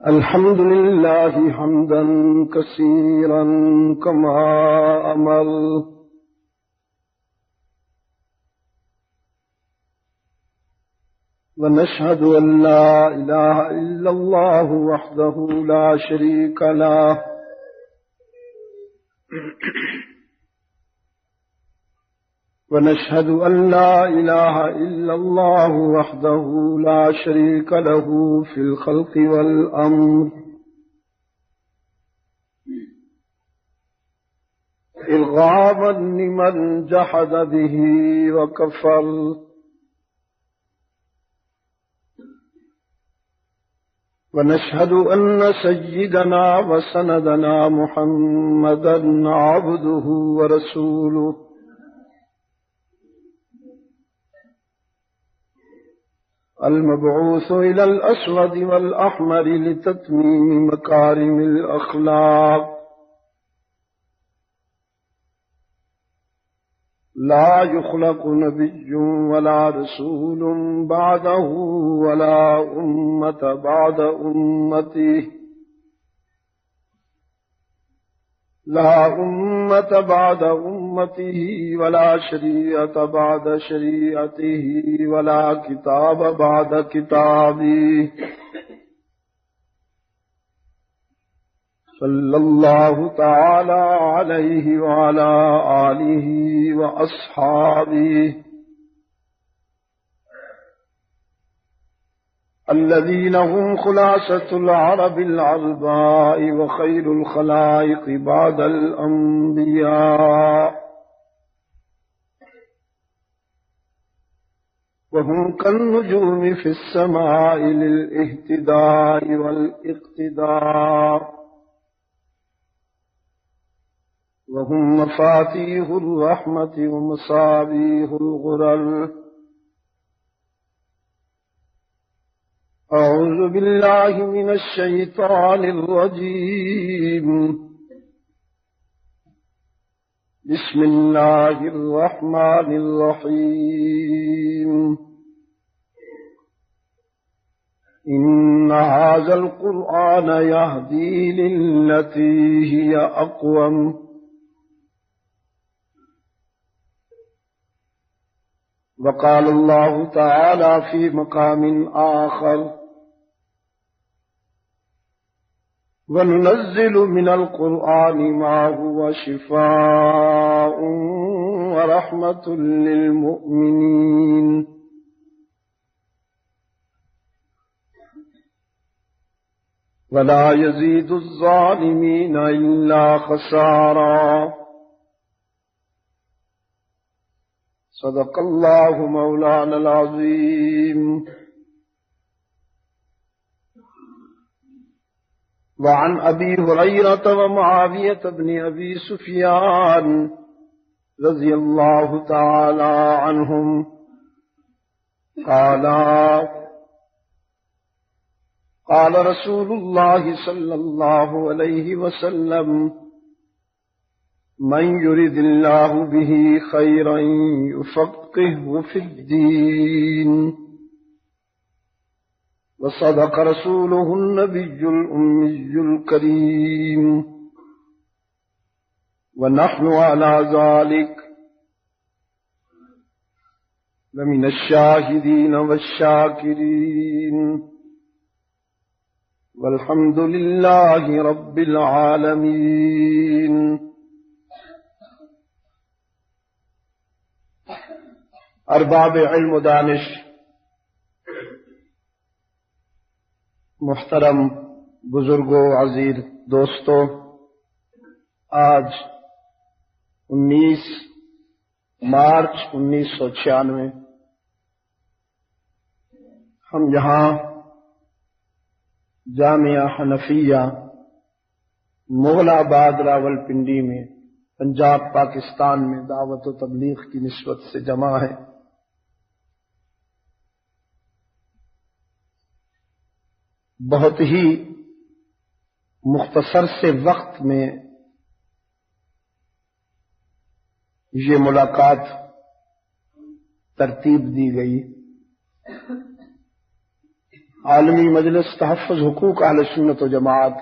الحمد لله حمدا كثيرا كما أمر ونشهد أن لا إله إلا الله وحده لا شريك له ونشهد أن لا إله إلا الله وحده لا شريك له في الخلق والأمر إرغاما لمن جحد به وكفر ونشهد أن سيدنا وسندنا محمدا عبده ورسوله المبعوث إلى الأسود والأحمر لتتميم مكارم الأخلاق لا يخلق نبي ولا رسول بعده ولا أمة بعد أمته لا أمة بعد أمته ولا شريعة بعد شريعته ولا كتاب بعد كتابه صلى الله تعالى عليه وعلى آله وأصحابه الذين هم خلاصة العرب العرباء وخير الخلائق بعد الأنبياء وهم كالنجوم في السماء للاهتداء والاقتداء وهم مفاتيح الرحمة ومصابيح الغرر أعوذ بالله من الشيطان الرجيم بسم الله الرحمن الرحيم إن هذا القرآن يهدي للتي هي أقوم وقال الله تعالى في مقام آخر وننزل من القرآن ما هو شفاء ورحمة للمؤمنين ولا يزيد الظالمين إلا خسارا صدق الله مولانا العظيم. وعن أبي هريرة ومعاوية بن أبي سفيان رضي الله تعالى عنهم قال رسول الله صلى الله عليه وسلم من يرد الله به خيرا يفقهه في الدين وصدق رسوله النبي الأمي الكريم ونحن على ذلك لمن الشاهدين والشاكرين والحمد لله رب العالمين. ارباب علم و دانش، محترم بزرگوں، عزیز دوستوں، آج 19 مارچ 1996 ہم یہاں جامعہ حنفیہ مغل آباد راولپنڈی میں پنجاب پاکستان میں دعوت و تبلیغ کی نسبت سے جمع ہے. بہت ہی مختصر سے وقت میں یہ ملاقات ترتیب دی گئی. عالمی مجلس تحفظ حقوق اہل سنت و جماعت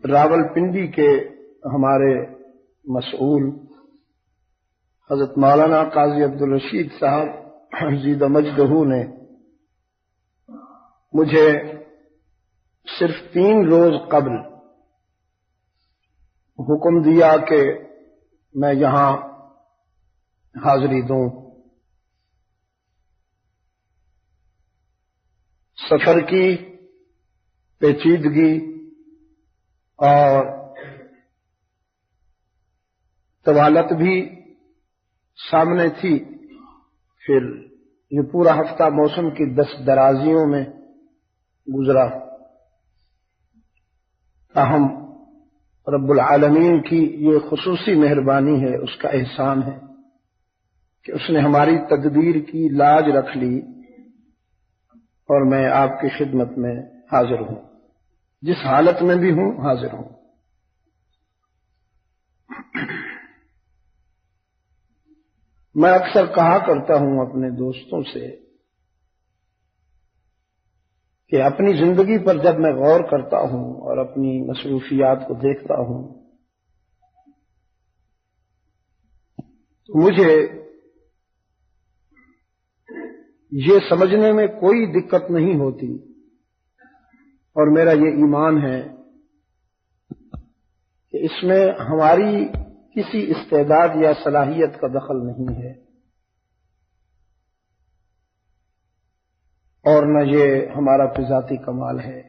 راولپنڈی کے ہمارے مسئول حضرت مولانا قاضی عبدالرشید صاحب زید مجدہ نے مجھے صرف 3 روز قبل حکم دیا کہ میں یہاں حاضری دوں۔ سفر کی پیچیدگی اور طوالت بھی سامنے تھی، پھر یہ پورا ہفتہ موسم کی دست درازیوں میں گزرا، تاہم رب العالمین کی یہ خصوصی مہربانی ہے، اس کا احسان ہے کہ اس نے ہماری تدبیر کی لاج رکھ لی اور میں آپ کی خدمت میں حاضر ہوں، جس حالت میں بھی ہوں حاضر ہوں۔ میں اکثر کہا کرتا ہوں اپنے دوستوں سے کہ اپنی زندگی پر جب میں غور کرتا ہوں اور اپنی مصروفیات کو دیکھتا ہوں تو مجھے یہ سمجھنے میں کوئی دقت نہیں ہوتی، اور میرا یہ ایمان ہے کہ اس میں ہماری کسی استعداد یا صلاحیت کا دخل نہیں ہے، اور نہ یہ ہمارا ذاتی کمال ہے،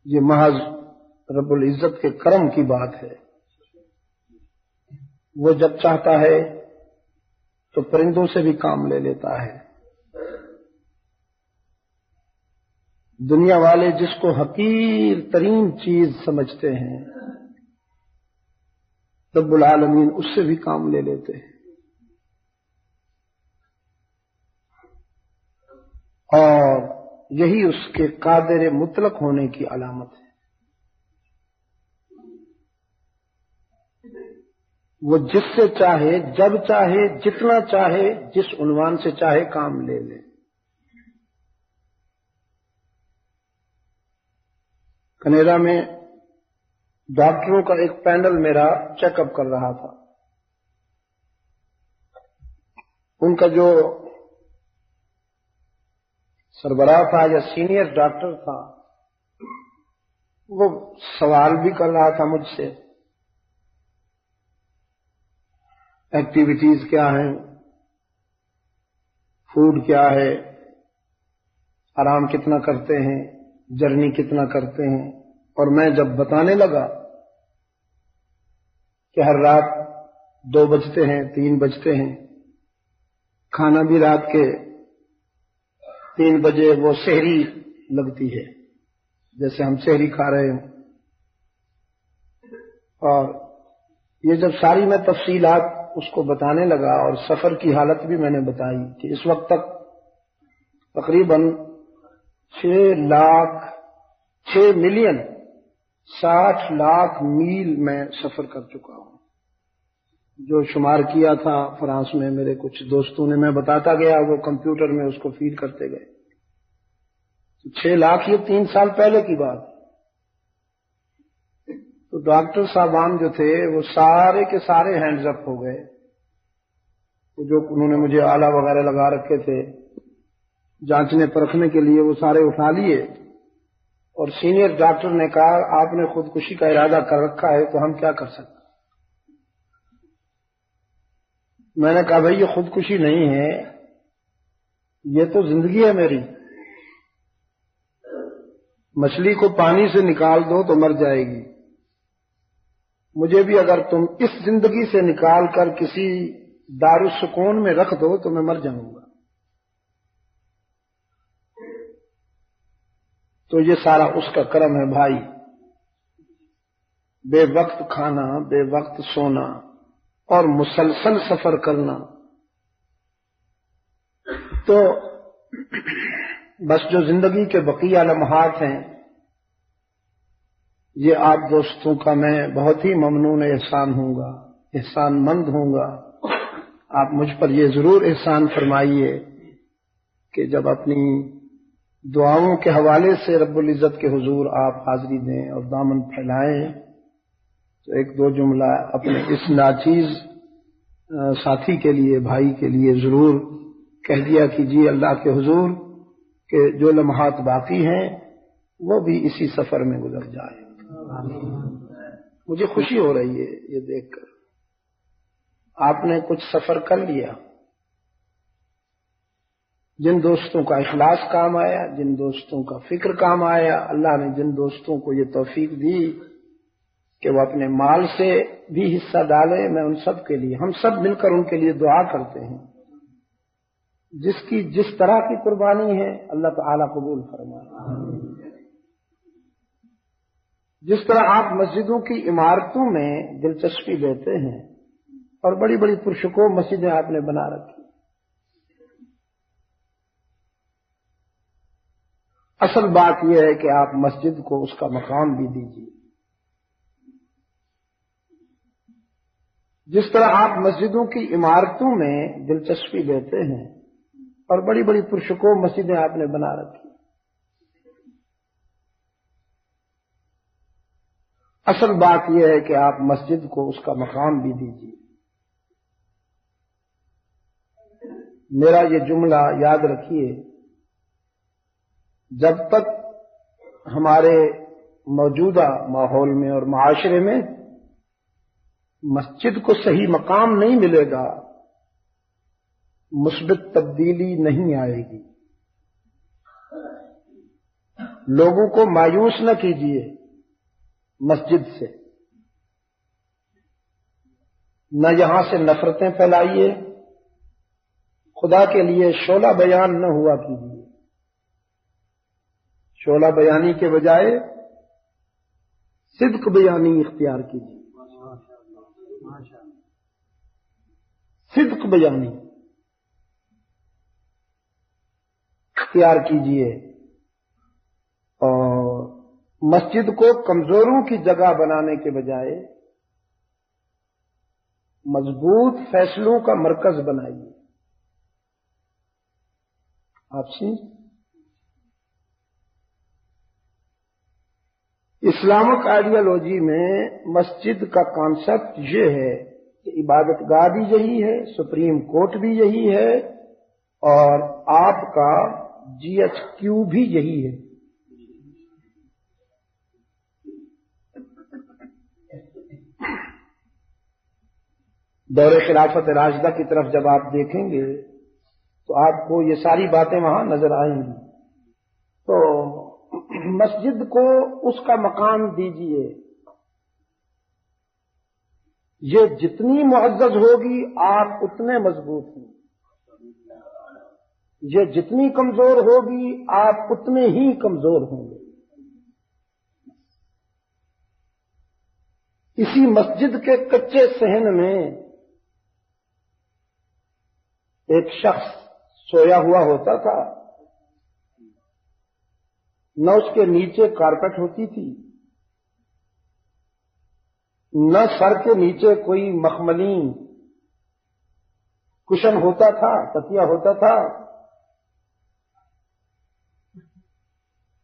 یہ محض رب العزت کے کرم کی بات ہے۔ وہ جب چاہتا ہے تو پرندوں سے بھی کام لے لیتا ہے۔ دنیا والے جس کو حقیر ترین چیز سمجھتے ہیں، رب العالمین اس سے بھی کام لے لیتے ہیں، اور یہی اس کے قادر مطلق ہونے کی علامت ہے۔ وہ جس سے چاہے، جب چاہے، جتنا چاہے، جس عنوان سے چاہے کام لے لے۔ کینیڈا میں ڈاکٹروں کا ایک پینل میرا چیک اپ کر رہا تھا۔ ان کا جو سربراہ تھا یا سینئر ڈاکٹر تھا، وہ سوال بھی کر رہا تھا مجھ سے، ایکٹیویٹیز کیا ہیں، فوڈ کیا ہے، آرام کتنا کرتے ہیں، جرنی کتنا کرتے ہیں، اور میں جب بتانے لگا کہ ہر رات 2 بجتے ہیں، 3 بجتے ہیں، کھانا بھی رات کے 3 بجے وہ سحری لگتی ہے، جیسے ہم سحری کھا رہے ہیں، اور یہ جب ساری میں تفصیلات اس کو بتانے لگا اور سفر کی حالت بھی میں نے بتائی کہ اس وقت تک تقریباً 6 ملین 60 لاکھ میل میں سفر کر چکا ہوں، جو شمار کیا تھا فرانس میں میرے کچھ دوستوں نے، میں بتاتا گیا، وہ کمپیوٹر میں اس کو فیڈ کرتے گئے۔ 6 لاکھ یہ 3 سال پہلے کی بات۔ تو ڈاکٹر صاحبان جو تھے وہ سارے کے سارے ہینڈز اپ ہو گئے، جو انہوں نے مجھے آلہ وغیرہ لگا رکھے تھے جانچنے پرکھنے کے لیے، وہ سارے اٹھا لیے، اور سینئر ڈاکٹر نے کہا آپ نے خودکشی کا ارادہ کر رکھا ہے تو ہم کیا کر سکتے۔ میں نے کہا بھائی یہ خودکشی نہیں ہے، یہ تو زندگی ہے میری۔ مچھلی کو پانی سے نکال دو تو مر جائے گی، مجھے بھی اگر تم اس زندگی سے نکال کر کسی دارالسکون میں رکھ دو تو میں مر جاؤں گا۔ تو یہ سارا اس کا کرم ہے بھائی، بے وقت کھانا، بے وقت سونا، اور مسلسل سفر کرنا۔ تو بس جو زندگی کے بقیہ لمحات ہیں، یہ آپ دوستوں کا میں بہت ہی ممنون احسان ہوں گا، احسان مند ہوں گا۔ آپ مجھ پر یہ ضرور احسان فرمائیے کہ جب اپنی دعاؤں کے حوالے سے رب العزت کے حضور آپ حاضری دیں اور دامن پھیلائیں تو ایک دو جملہ اپنے اس ناچیز ساتھی کے لیے، بھائی کے لیے ضرور کہہ دیا کیجیے اللہ کے حضور کہ جو لمحات باقی ہیں وہ بھی اسی سفر میں گزر جائیں۔ مجھے خوشی ہو رہی ہے یہ دیکھ کر، آپ نے کچھ سفر کر لیا۔ جن دوستوں کا اخلاص کام آیا، جن دوستوں کا فکر کام آیا، اللہ نے جن دوستوں کو یہ توفیق دی کہ وہ اپنے مال سے بھی حصہ ڈالیں، میں ان سب کے لیے، ہم سب مل کر ان کے لیے دعا کرتے ہیں۔ جس کی جس طرح کی قربانی ہے اللہ تعالیٰ قبول فرمائے۔ جس طرح آپ مسجدوں کی عمارتوں میں دلچسپی لیتے ہیں اور بڑی بڑی پرشکوہ مسجدیں آپ نے بنا رکھی، اصل بات یہ ہے کہ آپ مسجد کو اس کا مقام بھی دیجیے۔ جس طرح آپ مسجدوں کی عمارتوں میں دلچسپی لیتے ہیں اور بڑی بڑی پرشکوہ مسجدیں آپ نے بنا رکھی، اصل بات یہ ہے کہ آپ مسجد کو اس کا مقام بھی دیجیے۔ میرا یہ جملہ یاد رکھیے، جب تک ہمارے موجودہ ماحول میں اور معاشرے میں مسجد کو صحیح مقام نہیں ملے گا، مثبت تبدیلی نہیں آئے گی۔ لوگوں کو مایوس نہ کیجیے مسجد سے، نہ یہاں سے نفرتیں پھیلائیے، خدا کے لیے شعلہ بیان نہ ہوا کیجیے، شعلہ بیانی کے بجائے صدق بیانی اختیار کیجیے، صدق بیانی اختیار کیجیے، اور مسجد کو کمزوروں کی جگہ بنانے کے بجائے مضبوط فیصلوں کا مرکز بنائیے۔ آپ سمجھ، اسلامک آئیڈیالوجی میں مسجد کا کانسیپٹ یہ ہے کہ عبادت گاہ بھی یہی ہے، سپریم کورٹ بھی یہی ہے، اور آپ کا GHQ بھی یہی ہے۔ دور خلافت راشدہ کی طرف جب آپ دیکھیں گے تو آپ کو یہ ساری باتیں وہاں نظر آئیں گی۔ تو مسجد کو اس کا مقام دیجیے، یہ جتنی معزز ہوگی آپ اتنے مضبوط ہیں، یہ جتنی کمزور ہوگی آپ اتنے ہی کمزور ہوں گے۔ اسی مسجد کے کچے صحن میں ایک شخص سویا ہوا ہوتا تھا، نہ اس کے نیچے کارپیٹ ہوتی تھی، نہ سر کے نیچے کوئی مخملی کشن ہوتا تھا، تکیہ ہوتا تھا،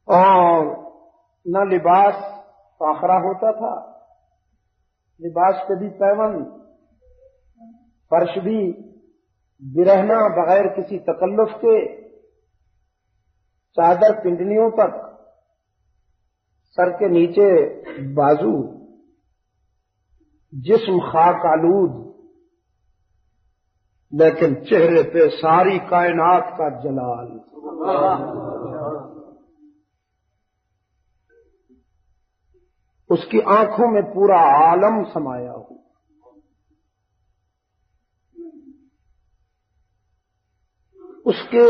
اور نہ لباس فاخرہ ہوتا تھا، لباس کے بھی پیون، فرش بھی برہنہ بغیر کسی تکلف کے، چادر پنڈلیوں تک، سر کے نیچے بازو، جسم خاک آلود، لیکن چہرے پہ ساری کائنات کا جلال۔ اس کی آنکھوں میں پورا عالم سمایا ہو۔ اس کے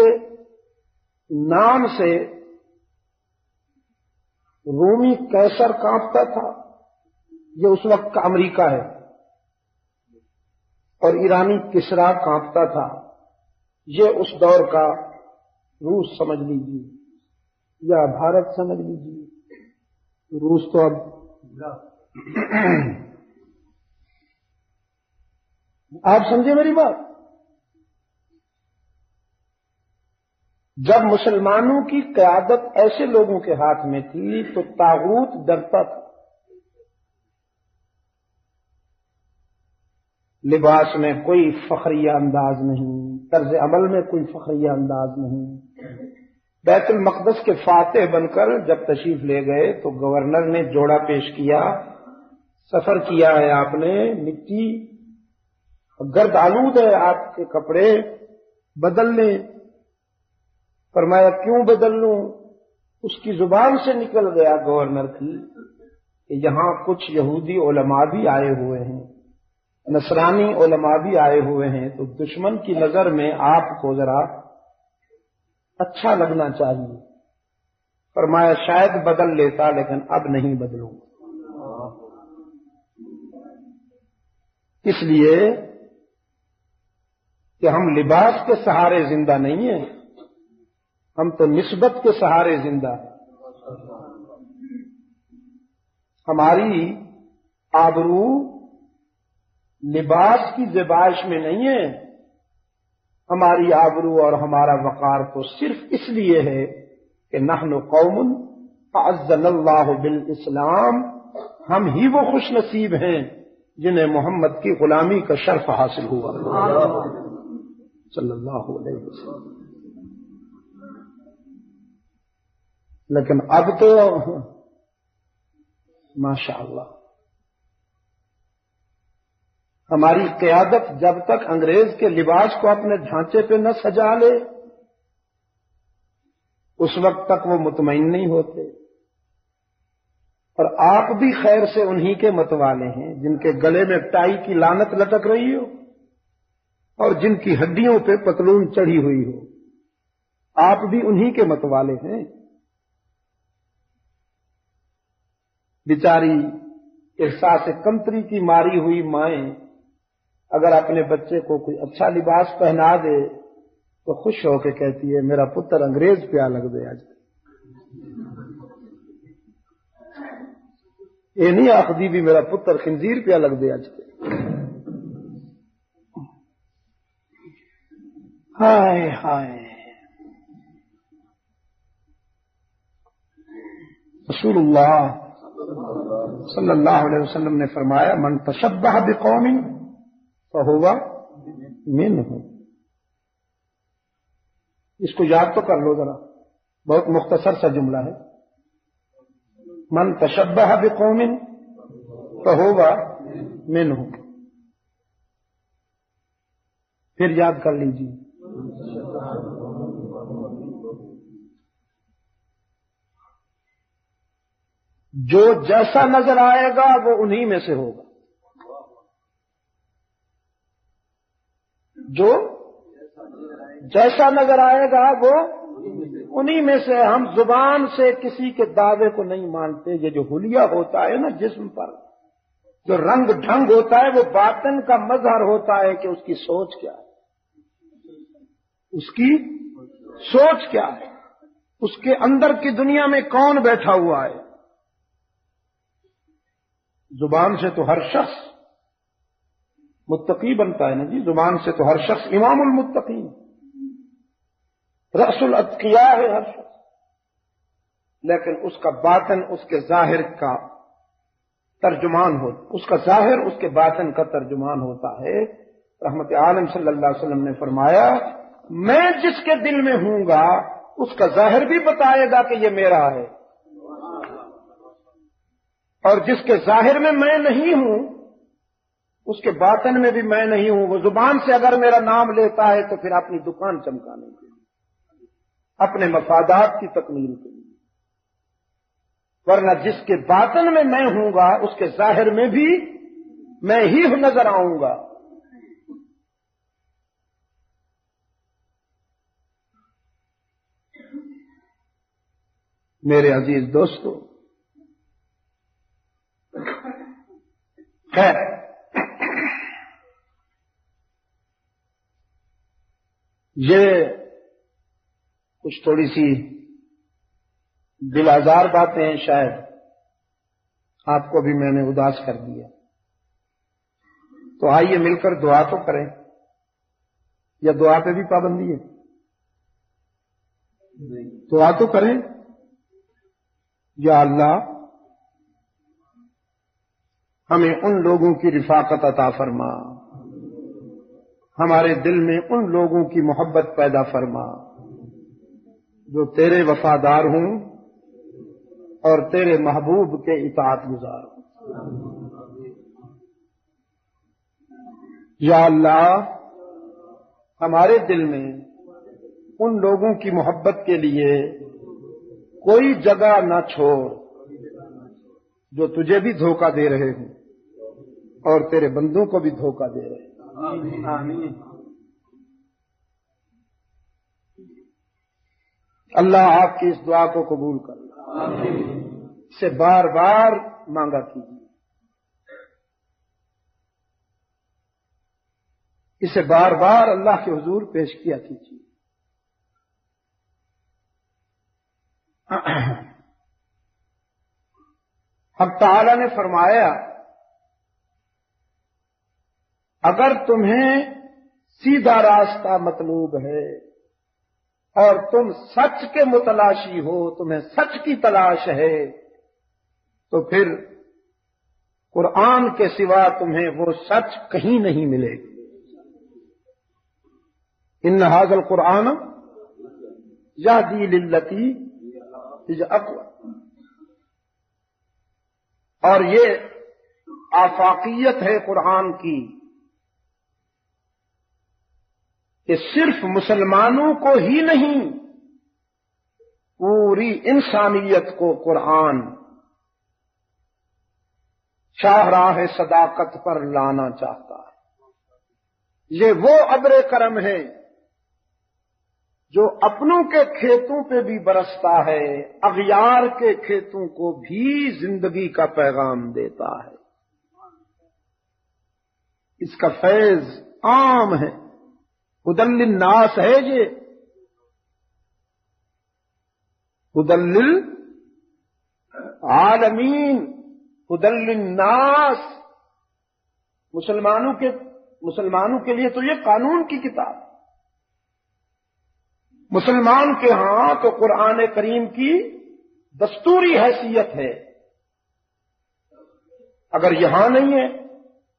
نام سے رومی قیصر کانپتا تھا، یہ اس وقت کا امریکہ ہے، اور ایرانی کسرا کانپتا تھا، یہ اس دور کا روس سمجھ لیجیے یا بھارت سمجھ لیجیے، روس تو اب آپ سمجھے میری بات۔ جب مسلمانوں کی قیادت ایسے لوگوں کے ہاتھ میں تھی تو طاغوت ڈرتا تھا. لباس میں کوئی فخریہ انداز نہیں، طرز عمل میں کوئی فخریہ انداز نہیں. بیت المقدس کے فاتح بن کر جب تشریف لے گئے تو گورنر نے جوڑا پیش کیا، سفر کیا ہے آپ نے، مٹی گرد آلود ہے، آپ کے کپڑے بدل لیں. فرمایا کیوں بدل لوں؟ اس کی زبان سے نکل گیا گورنر کی کہ یہاں کچھ یہودی علماء بھی آئے ہوئے ہیں، نصرانی علماء بھی آئے ہوئے ہیں، تو دشمن کی نظر میں آپ کو ذرا اچھا لگنا چاہیے. فرمایا شاید بدل لیتا لیکن اب نہیں بدلوں. اس لیے کہ ہم لباس کے سہارے زندہ نہیں ہیں، ہم تو نسبت کے سہارے زندہ ہیں. ہماری آبرو لباس کی زیبائش میں نہیں ہے، ہماری آبرو اور ہمارا وقار تو صرف اس لیے ہے کہ نحن قوم اعزنا اللہ بالاسلام، ہم ہی وہ خوش نصیب ہیں جنہیں محمد کی غلامی کا شرف حاصل ہوا صلی اللہ علیہ وسلم. لیکن اب تو ماشاءاللہ ہماری قیادت جب تک انگریز کے لباس کو اپنے ڈھانچے پہ نہ سجا لے اس وقت تک وہ مطمئن نہیں ہوتے. اور آپ بھی خیر سے انہی کے متوالے ہیں جن کے گلے میں ٹائی کی لعنت لٹک رہی ہو اور جن کی ہڈیوں پہ پتلون چڑھی ہوئی ہو. آپ بھی انہی کے متوالے ہیں. بیچاری احساس کمتری کی ماری ہوئی مائیں اگر اپنے بچے کو کوئی اچھا لباس پہنا دے تو خوش ہو کے کہتی ہے میرا پتر انگریز پیا لگ دے. آج یہ نہیں آخدی بھی میرا پتر خنزیر پیا لگ دے. آج ہائے ہائے. رسول اللہ صلی اللہ علیہ وسلم نے فرمایا من تشبہ بقوم فہو منہم. اس کو یاد تو کر لو ذرا، بہت مختصر سا جملہ ہے. من تشبہ بقوم فہو منہم. پھر یاد کر لیجیے. جو جیسا نظر آئے گا وہ انہی میں سے ہوگا. جو جیسا نظر آئے گا وہ انہی میں سے. ہم زبان سے کسی کے دعوے کو نہیں مانتے. یہ جو حلیہ ہوتا ہے نا جسم پر، جو رنگ ڈھنگ ہوتا ہے، وہ باطن کا مظہر ہوتا ہے کہ اس کی سوچ کیا ہے. اس کی سوچ کیا ہے، اس کے اندر کی دنیا میں کون بیٹھا ہوا ہے. زبان سے تو ہر شخص متقی بنتا ہے نا جی. زبان سے تو ہر شخص امام المتقین، رأس الاتقیاء ہے ہر شخص. لیکن اس کا باطن اس کے ظاہر کا ترجمان ہوتا، اس کا ظاہر اس کے باطن کا ترجمان ہوتا ہے. رحمت عالم صلی اللہ علیہ وسلم نے فرمایا میں جس کے دل میں ہوں گا اس کا ظاہر بھی بتائے گا کہ یہ میرا ہے، اور جس کے ظاہر میں میں نہیں ہوں اس کے باطن میں بھی میں نہیں ہوں. وہ زبان سے اگر میرا نام لیتا ہے تو پھر اپنی دکان چمکانے کے لیے، اپنے مفادات کی تکمیل کے لیے. ورنہ جس کے باطن میں میں ہوں گا اس کے ظاہر میں بھی میں ہی نظر آؤں گا. میرے عزیز دوستو، خیر یہ کچھ تھوڑی سی دل آزار باتیں ہیں، شاید آپ کو بھی میں نے اداس کر دیا. تو آئیے مل کر دعا تو کریں، یا دعا پہ بھی پابندی ہے؟ دعا تو کریں، یا اللہ ہمیں ان لوگوں کی رفاقت عطا فرما، ہمارے دل میں ان لوگوں کی محبت پیدا فرما جو تیرے وفادار ہوں اور تیرے محبوب کے اطاعت گزار ہوں۔ یا اللہ ہمارے دل میں ان لوگوں کی محبت کے لیے کوئی جگہ نہ چھوڑ جو تجھے بھی دھوکہ دے رہے ہیں اور تیرے بندوں کو بھی دھوکہ دے رہے ہیں۔ آمین۔ اللہ آپ کی اس دعا کو قبول کر، اسے بار بار مانگا کیجیے، اسے بار بار اللہ کے حضور پیش کیا کیجیے۔ حق تعالی نے فرمایا اگر تمہیں سیدھا راستہ مطلوب ہے اور تم سچ کے متلاشی ہو، تمہیں سچ کی تلاش ہے، تو پھر قرآن کے سوا تمہیں وہ سچ کہیں نہیں ملے گی۔ ان ھذا القرآن یہدی للتی ہی اقوم، اور یہ آفاقیت ہے قرآن کی کہ صرف مسلمانوں کو ہی نہیں، پوری انسانیت کو قرآن شاہراہ صداقت پر لانا چاہتا ہے۔ یہ وہ ابر کرم ہے جو اپنوں کے کھیتوں پہ بھی برستا ہے، اغیار کے کھیتوں کو بھی زندگی کا پیغام دیتا ہے۔ اس کا فیض عام ہے، ہدی للناس ہے، یہ ہدی للعالمین، ہدی للناس، مسلمانوں کے لیے تو یہ قانون کی کتاب ہے۔ مسلمان کے ہاں تو قرآن کریم کی دستوری حیثیت ہے، اگر یہاں نہیں ہے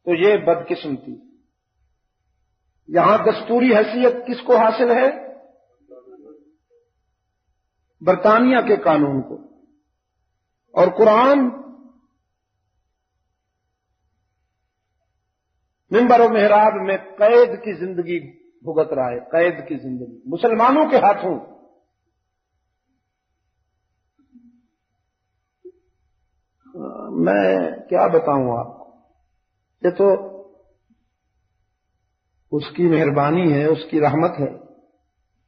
تو یہ بدقسمتی۔ یہاں دستوری حیثیت کس کو حاصل ہے؟ برطانیہ کے قانون کو، اور قرآن منبر و محراب میں قید کی زندگی بھگت رہا ہے، قید کی زندگی مسلمانوں کے ہاتھوں۔ میں کیا بتاؤں آپ کو، یہ تو اس کی مہربانی ہے، اس کی رحمت ہے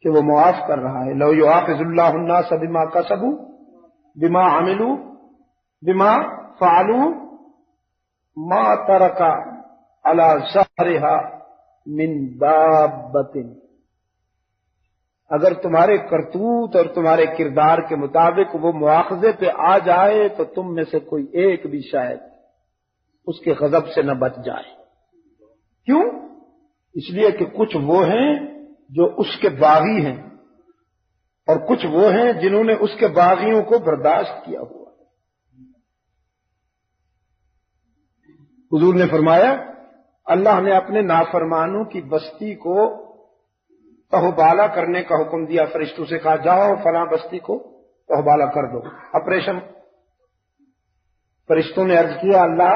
کہ وہ معاف کر رہا ہے۔ لو یؤاخذ اللہ الناس بما کسبوا بما عملوا بما فعلوا ما ترک علی ظہرها من دابۃ، اگر تمہارے کرتوت اور تمہارے کردار کے مطابق وہ مواخذے پہ آ جائے تو تم میں سے کوئی ایک بھی شاید اس کے غضب سے نہ بچ جائے۔ کیوں؟ اس لیے کہ کچھ وہ ہیں جو اس کے باغی ہیں اور کچھ وہ ہیں جنہوں نے اس کے باغیوں کو برداشت کیا ہوا۔ حضور نے فرمایا اللہ نے اپنے نافرمانوں کی بستی کو تہوبالا کرنے کا حکم دیا، فرشتوں سے کہا جاؤ فلاں بستی کو تہوبالا کر دو، آپریشن۔ فرشتوں نے عرض کیا اللہ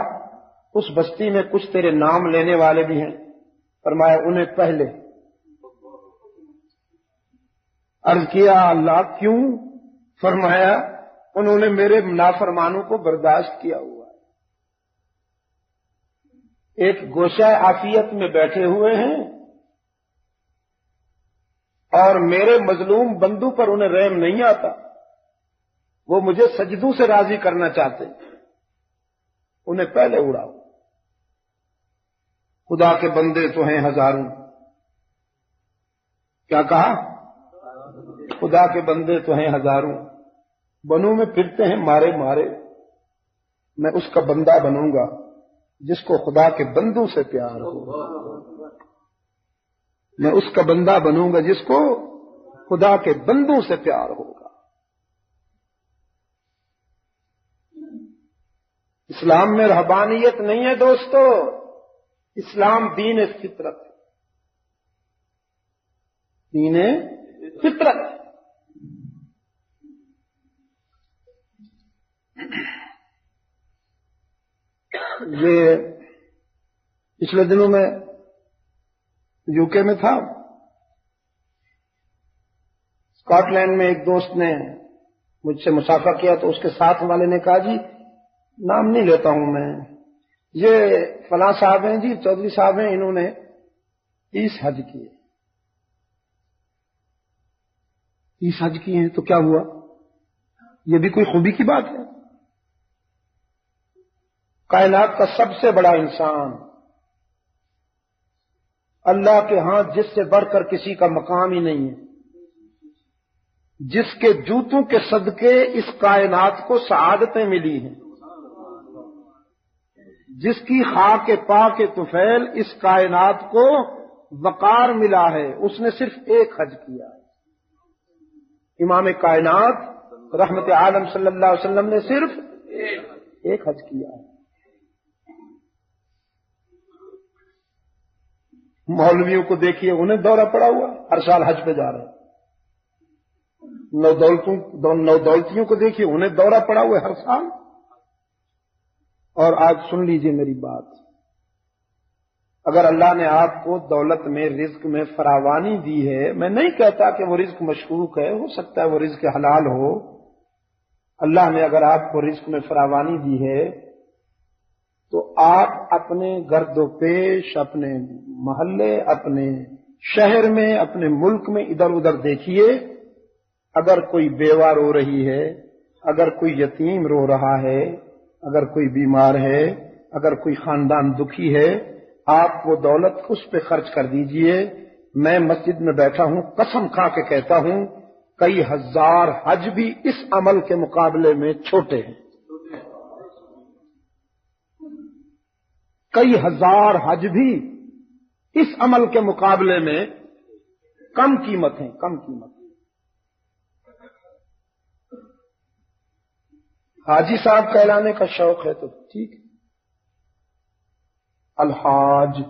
اس بستی میں کچھ تیرے نام لینے والے بھی ہیں، فرمایا انہیں پہلے۔ عرض کیا اللہ کیوں؟ فرمایا انہوں نے میرے نافرمانوں کو برداشت کیا ہوا ہے۔ ایک گوشہ عافیت میں بیٹھے ہوئے ہیں اور میرے مظلوم بندوں پر انہیں رحم نہیں آتا، وہ مجھے سجدوں سے راضی کرنا چاہتے، انہیں پہلے اڑاؤ۔ خدا کے بندے تو ہیں ہزاروں، کیا کہا؟ خدا کے بندے تو ہیں ہزاروں، بنوں میں پھرتے ہیں مارے مارے، میں اس کا بندہ بنوں گا جس کو خدا کے بندوں سے پیار ہو، میں اس کا بندہ بنوں گا جس کو خدا کے بندوں سے پیار ہوگا۔ اسلام میں رہبانیت نہیں ہے دوستو، اسلام دین فطرت ہے، دین فطرت ہے۔ یہ پچھلے دنوں میں یو کے میں تھا، اسکاٹ لینڈ میں ایک دوست نے مجھ سے مصافحہ کیا تو اس کے ساتھ والے نے کہا جی نام نہیں لیتا ہوں میں، یہ فلاں صاحب ہیں جی، چودھری صاحب ہیں، انہوں نے 30 حج کیے، 30 حج کیے ہیں تو کیا ہوا؟ یہ بھی کوئی خوبی کی بات ہے؟ کائنات کا سب سے بڑا انسان، اللہ کے ہاں جس سے بڑھ کر کسی کا مقام ہی نہیں ہے، جس کے جوتوں کے صدقے اس کائنات کو سعادتیں ملی ہیں، جس کی خاک پا کے طفیل اس کائنات کو وقار ملا ہے، اس نے صرف ایک حج کیا ہے۔ امام کائنات رحمت عالم صلی اللہ علیہ وسلم نے صرف ایک حج کیا ہے۔ مولویوں کو دیکھیے، انہیں دورہ پڑا ہوا، ہر سال حج پہ جا رہے ہیں۔ نودولتیوں کو دیکھیے، انہیں دورہ پڑا ہوا ہے ہر سال۔ اور آج سن لیجئے میری بات، اگر اللہ نے آپ کو دولت میں، رزق میں فراوانی دی ہے، میں نہیں کہتا کہ وہ رزق مشکوک ہے، ہو سکتا ہے وہ رزق حلال ہو، اللہ نے اگر آپ کو رزق میں فراوانی دی ہے تو آپ اپنے گرد و پیش، اپنے محلے، اپنے شہر میں، اپنے ملک میں ادھر ادھر دیکھیے، اگر کوئی بیوہ رو رہی ہے، اگر کوئی یتیم رو رہا ہے، اگر کوئی بیمار ہے، اگر کوئی خاندان دکھی ہے، آپ وہ دولت اس پہ خرچ کر دیجئے۔ میں مسجد میں بیٹھا ہوں، قسم کھا کے کہتا ہوں کئی ہزار حج بھی اس عمل کے مقابلے میں چھوٹے ہیں، کئی ہزار حج بھی اس عمل کے مقابلے میں کم قیمت ہیں، کم قیمت۔ حاجی صاحب کہلانے کا شوق ہے تو ٹھیک ہے، الحاج،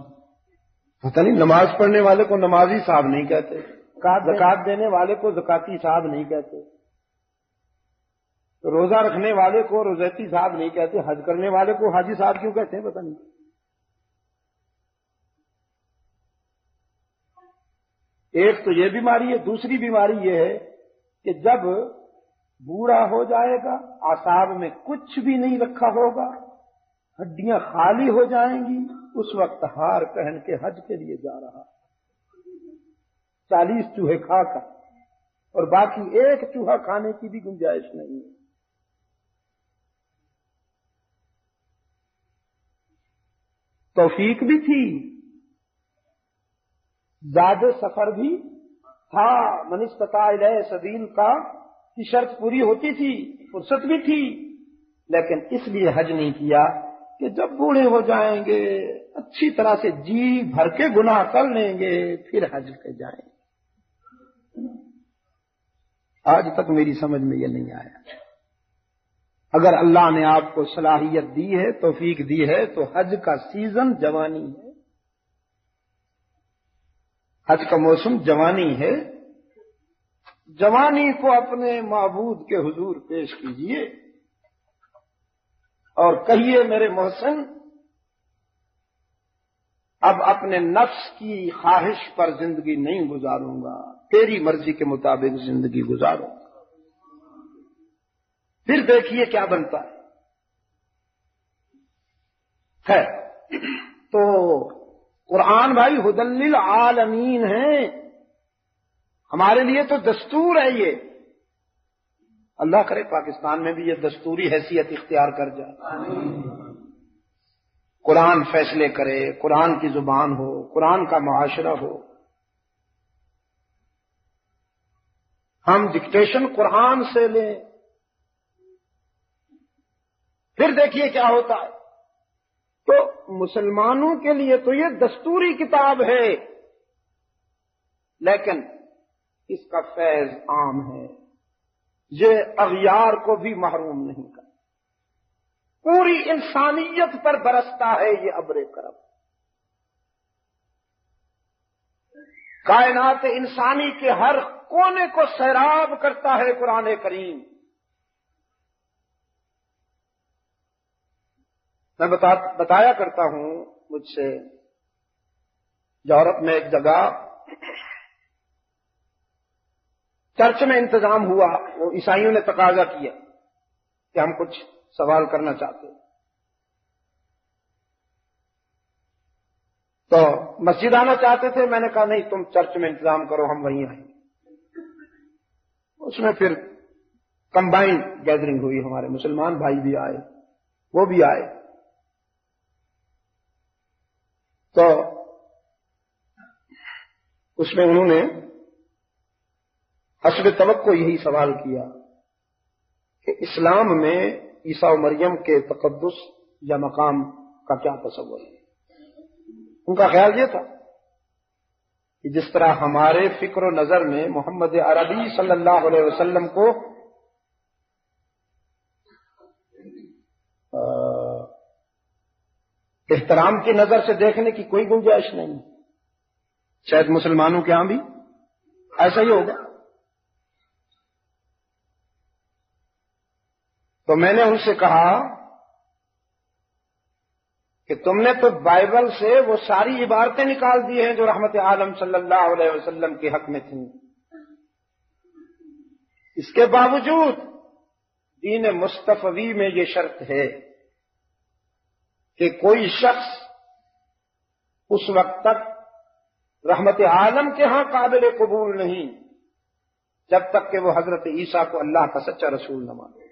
پتہ نہیں نماز پڑھنے والے کو نمازی صاحب نہیں کہتے، زکات دینے والے کو زکاتی صاحب نہیں کہتے، روزہ رکھنے والے کو روزیتی صاحب نہیں کہتے، حج کرنے والے کو حاجی صاحب کیوں کہتے ہیں پتہ نہیں۔ ایک تو یہ بیماری ہے، دوسری بیماری یہ ہے کہ جب بوڑھا ہو جائے گا، اعصاب میں کچھ بھی نہیں رکھا ہوگا، ہڈیاں خالی ہو جائیں گی، اس وقت ہار پہن کے حج کے لیے جا رہا، 40 چوہے کھا کر، اور باقی ایک چوہا کھانے کی بھی گنجائش نہیں ہے۔ توفیق بھی تھی، زیادہ سفر بھی تھا، من استطاع الیہ سبیل کا کی شرط پوری ہوتی تھی، فرصت بھی تھی، لیکن اس لیے حج نہیں کیا کہ جب بوڑھے ہو جائیں گے، اچھی طرح سے جی بھر کے گناہ کر لیں گے، پھر حج پہ جائیں گے۔ آج تک میری سمجھ میں یہ نہیں آیا۔ اگر اللہ نے آپ کو صلاحیت دی ہے، توفیق دی ہے، تو حج کا سیزن جوانی ہے، حج کا موسم جوانی ہے، جوانی کو اپنے معبود کے حضور پیش کیجئے اور کہیے میرے محسن، اب اپنے نفس کی خواہش پر زندگی نہیں گزاروں گا، تیری مرضی کے مطابق زندگی گزاروں گا۔ پھر دیکھیے کیا بنتا ہے۔ تو قرآن بھائی ھدی للعالمین ہے، ہمارے لیے تو دستور ہے یہ، اللہ کرے پاکستان میں بھی یہ دستوری حیثیت اختیار کر جائے، قرآن فیصلے کرے، قرآن کی زبان ہو، قرآن کا معاشرہ ہو، ہم ڈکٹیشن قرآن سے لیں، پھر دیکھیے کیا ہوتا ہے۔ تو مسلمانوں کے لیے تو یہ دستوری کتاب ہے، لیکن اس کا فیض عام ہے، یہ اغیار کو بھی محروم نہیں کرتا، پوری انسانیت پر برستا ہے یہ ابر کرم۔ کائنات انسانی کے ہر کونے کو سیراب کرتا ہے قرآن کریم۔ میں بتایا کرتا ہوں، مجھ سے یورپ میں ایک جگہ چرچ میں انتظام ہوا، وہ عیسائیوں نے تقاضا کیا کہ ہم کچھ سوال کرنا چاہتے ہیں، تو مسجد آنا چاہتے تھے۔ میں نے کہا نہیں، تم چرچ میں انتظام کرو، ہم وہیں آئیں گے۔ اس میں پھر کمبائنڈ گیدرنگ ہوئی، ہمارے مسلمان بھائی بھی آئے، وہ بھی آئے، تو اس میں انہوں نے حسب توقع یہی سوال کیا کہ اسلام میں عیسیٰ و مریم کے تقدس یا مقام کا کیا تصور ہے۔ ان کا خیال یہ تھا کہ جس طرح ہمارے فکر و نظر میں محمد عربی صلی اللہ علیہ وسلم کو احترام کی نظر سے دیکھنے کی کوئی گنجائش نہیں، شاید مسلمانوں کے ہاں بھی ایسا ہی ہوگا۔ تو میں نے ان سے کہا کہ تم نے تو بائبل سے وہ ساری عبارتیں نکال دی ہیں جو رحمت عالم صلی اللہ علیہ وسلم کے حق میں تھیں، اس کے باوجود دین مصطفی میں یہ شرط ہے کہ کوئی شخص اس وقت تک رحمت عالم کے ہاں قابل قبول نہیں جب تک کہ وہ حضرت عیسیٰ کو اللہ کا سچا رسول نہ مانے۔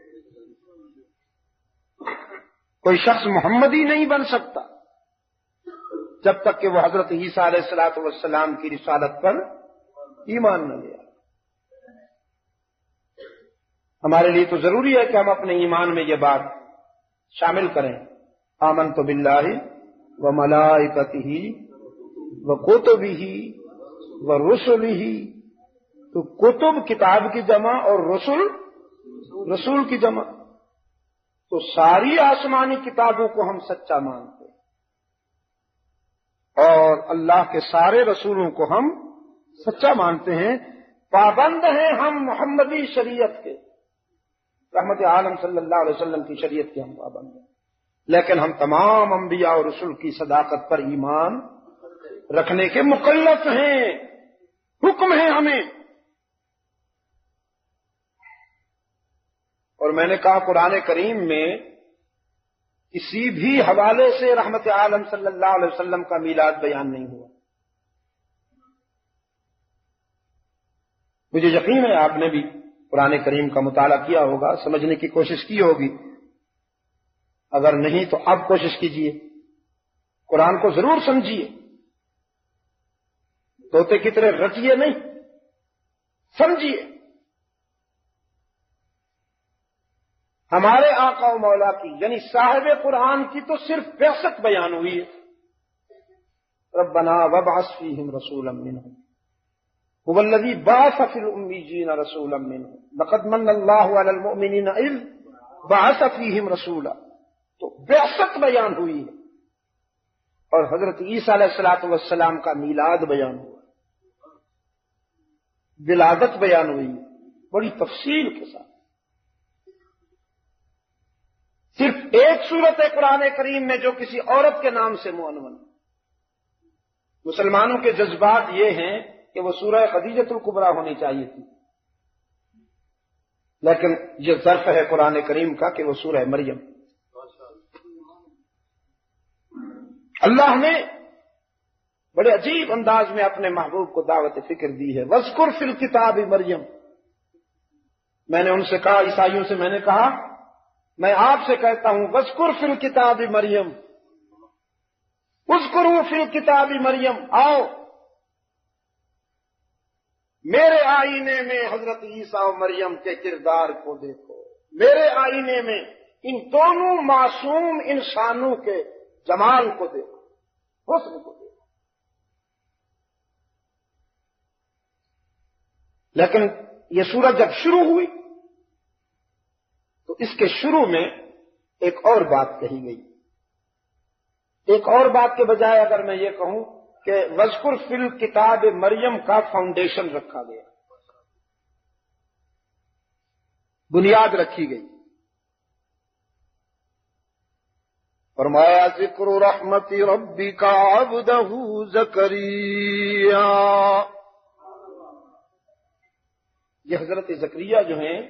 کوئی شخص محمدی نہیں بن سکتا جب تک کہ وہ حضرت عیسیٰ علیہ الصلوۃ والسلام کی رسالت پر ایمان نہ لے آئے۔ ہمارے لیے تو ضروری ہے کہ ہم اپنے ایمان میں یہ بات شامل کریں، آمنت باللہ وملائکتہ وکتبہ ورسلہ۔ تو کتب کتاب کی جمع اور رسل رسول کی جمع، تو ساری آسمانی کتابوں کو ہم سچا مانتے ہیں اور اللہ کے سارے رسولوں کو ہم سچا مانتے ہیں، پابند ہیں ہم محمدی شریعت کے، رحمت عالم صلی اللہ علیہ وسلم کی شریعت کے ہم پابند ہیں، لیکن ہم تمام انبیاء اور رسول کی صداقت پر ایمان رکھنے کے مکلف ہیں، حکم ہے ہمیں۔ اور میں نے کہا قرآن کریم میں کسی بھی حوالے سے رحمت عالم صلی اللہ علیہ وسلم کا میلاد بیان نہیں ہوا۔ مجھے یقین ہے آپ نے بھی قرآن کریم کا مطالعہ کیا ہوگا، سمجھنے کی کوشش کی ہوگی، اگر نہیں تو اب کوشش کیجئے، قرآن کو ضرور سمجھیے، طوطے کی طرح رٹیے نہیں، سمجھیے۔ ہمارے آقا و مولا کی یعنی صاحب قرآن کی تو صرف بعثت بیان ہوئی ہے، ربنا وابعث فیہم رسولا منہم هو الذی بعث فی الامیین رسولا منہم لقد من اللہ علی المؤمنین اذ بعث فیہم رسولا، تو بعثت بیان ہوئی ہے، اور حضرت عیسیٰ علیہ الصلوۃ والسلام کا میلاد بیان ہوا، ولادت بیان ہوئی بڑی تفصیل کے ساتھ۔ صرف ایک سورت قرآن کریم میں جو کسی عورت کے نام سے معنون، مسلمانوں کے جذبات یہ ہیں کہ وہ سورہ خدیجۃ الکبریٰ ہونی چاہیے تھی، لیکن یہ ظرف ہے قرآن کریم کا کہ وہ سورہ مریم۔ اللہ نے بڑے عجیب انداز میں اپنے محبوب کو دعوت فکر دی ہے، وَاذْكُرْ فِي الْكِتَابِ مریم۔ میں نے ان سے کہا، عیسائیوں سے میں نے کہا، میں آپ سے کہتا ہوں وَاذْكُرْ فِي الْكِتَابِ مریم، اذکروا فی الکتاب مریم، آؤ میرے آئینے میں حضرت عیسیٰ و مریم کے کردار کو دیکھو، میرے آئینے میں ان دونوں معصوم انسانوں کے جمال کو دیکھو، حسن کو دیکھو۔ لیکن یہ سورت جب شروع ہوئی تو اس کے شروع میں ایک اور بات کہی گئی. ایک اور بات کے بجائے اگر میں یہ کہوں کہ وذکر فی الکتاب مریم کا فاؤنڈیشن رکھا گیا، بنیاد رکھی گئی. فرمایا ذکر رحمت ربک عبدہ زکریا. یہ حضرت زکریا جو ہیں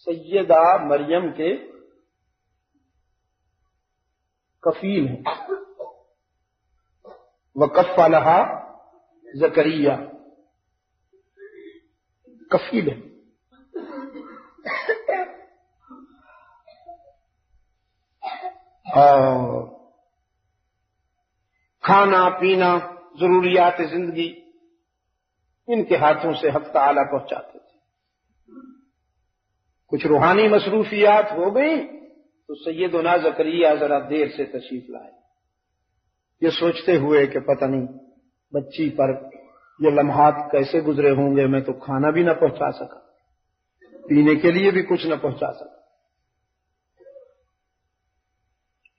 سیدہ مریم کے کفیل ہیں. وکفلھا زکریا، کفیل ہیں. اور کھانا پینا ضروریات زندگی ان کے ہاتھوں سے حق تعالی پہنچاتے تھے. کچھ روحانی مصروفیات ہو گئیں تو سیدنا زکریا ذرا دیر سے تشریف لائے، یہ سوچتے ہوئے کہ پتہ نہیں بچی پر یہ لمحات کیسے گزرے ہوں گے. میں تو کھانا بھی نہ پہنچا سکا، پینے کے لیے بھی کچھ نہ پہنچا سکا.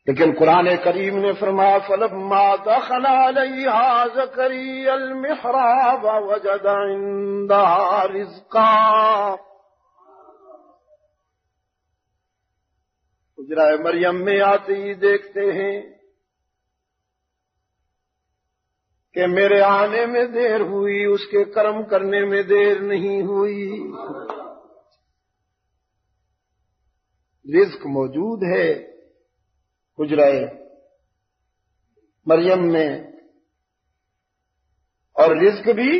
لیکن قرآن کریم نے فرمایا فلما دخل علیہا زکریا المحراب وجد عندہا رزقا. حجرہ مریم میں آتے ہی دیکھتے ہیں کہ میرے آنے میں دیر ہوئی، اس کے کرم کرنے میں دیر نہیں ہوئی. رزق موجود ہے حجرہ مریم میں، اور رزق بھی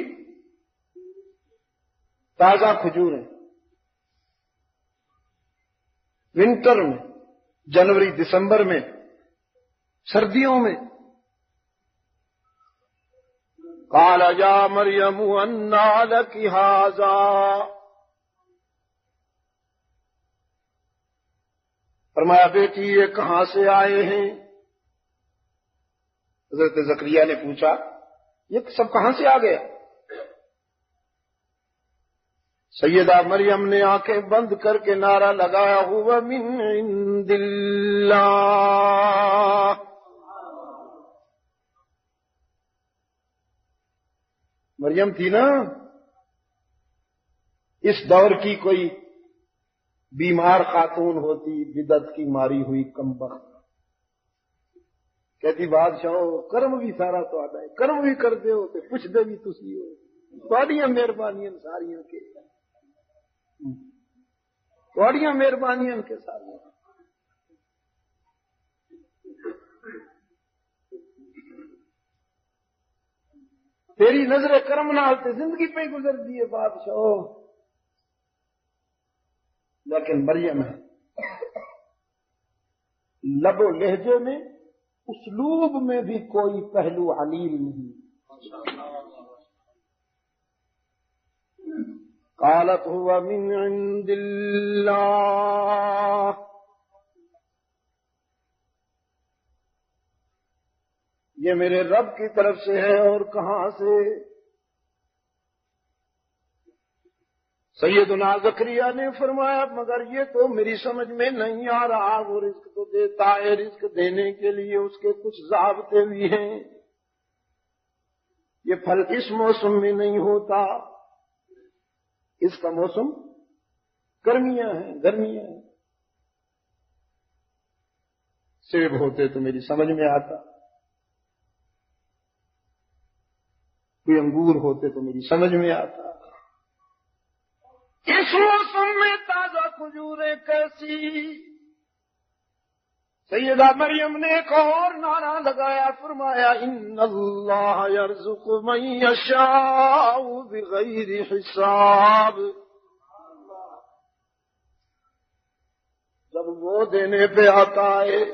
تازہ کھجور ہے. ونٹر میں، جنوری دسمبر میں، سردیوں میں. قال یا مریم انا لک ھذا. فرمایا بیٹی یہ کہاں سے آئے ہیں؟ حضرت زکریا نے پوچھا یہ سب کہاں سے آ گیا؟ سیدہ مریم نے آنکھیں بند کر کے نعرہ لگایا ہوا من عند اللہ. مریم تھی نا اس دور کی کوئی بیمار خاتون ہوتی، بدعت کی ماری ہوئی کمبخت، کہتی بادشاہ کرم بھی سارا تو آتا ہے، کرم بھی کرتے ہو تو پوچھ دے بھی تسی ہو، تھوڑیاں مہربانیاں ساریاں کے، تھوڑیاں مہربانیاں کے ساریاں. تیری نظر کرم نال تے زندگی پہ گزر دیے بادشاہ. لیکن مریم ہے لب و لہجے میں، اسلوب میں بھی کوئی پہلو علیل نہیں. قالت هو من عند اللہ. یہ میرے رب کی طرف سے ہے، اور کہاں سے؟ سیدنا زکریا نے فرمایا مگر یہ تو میری سمجھ میں نہیں آ رہا. وہ رزق تو دیتا ہے، رزق دینے کے لیے اس کے کچھ ضابطے بھی ہیں. یہ پھل اس موسم میں نہیں ہوتا، اس کا موسم گرمیاں ہیں، گرمیاں ہیں. سیب ہوتے تو میری سمجھ میں آتا، کوئی انگور ہوتے تو میری سمجھ میں آتا. اس موسم میں تازہ کھجوریں کیسی؟ سیدہ مریم نے ایک اور نعرہ لگایا، فرمایا ان اللہ یرزق من یشاء بغیر حساب. جب وہ دینے پہ آتا ہے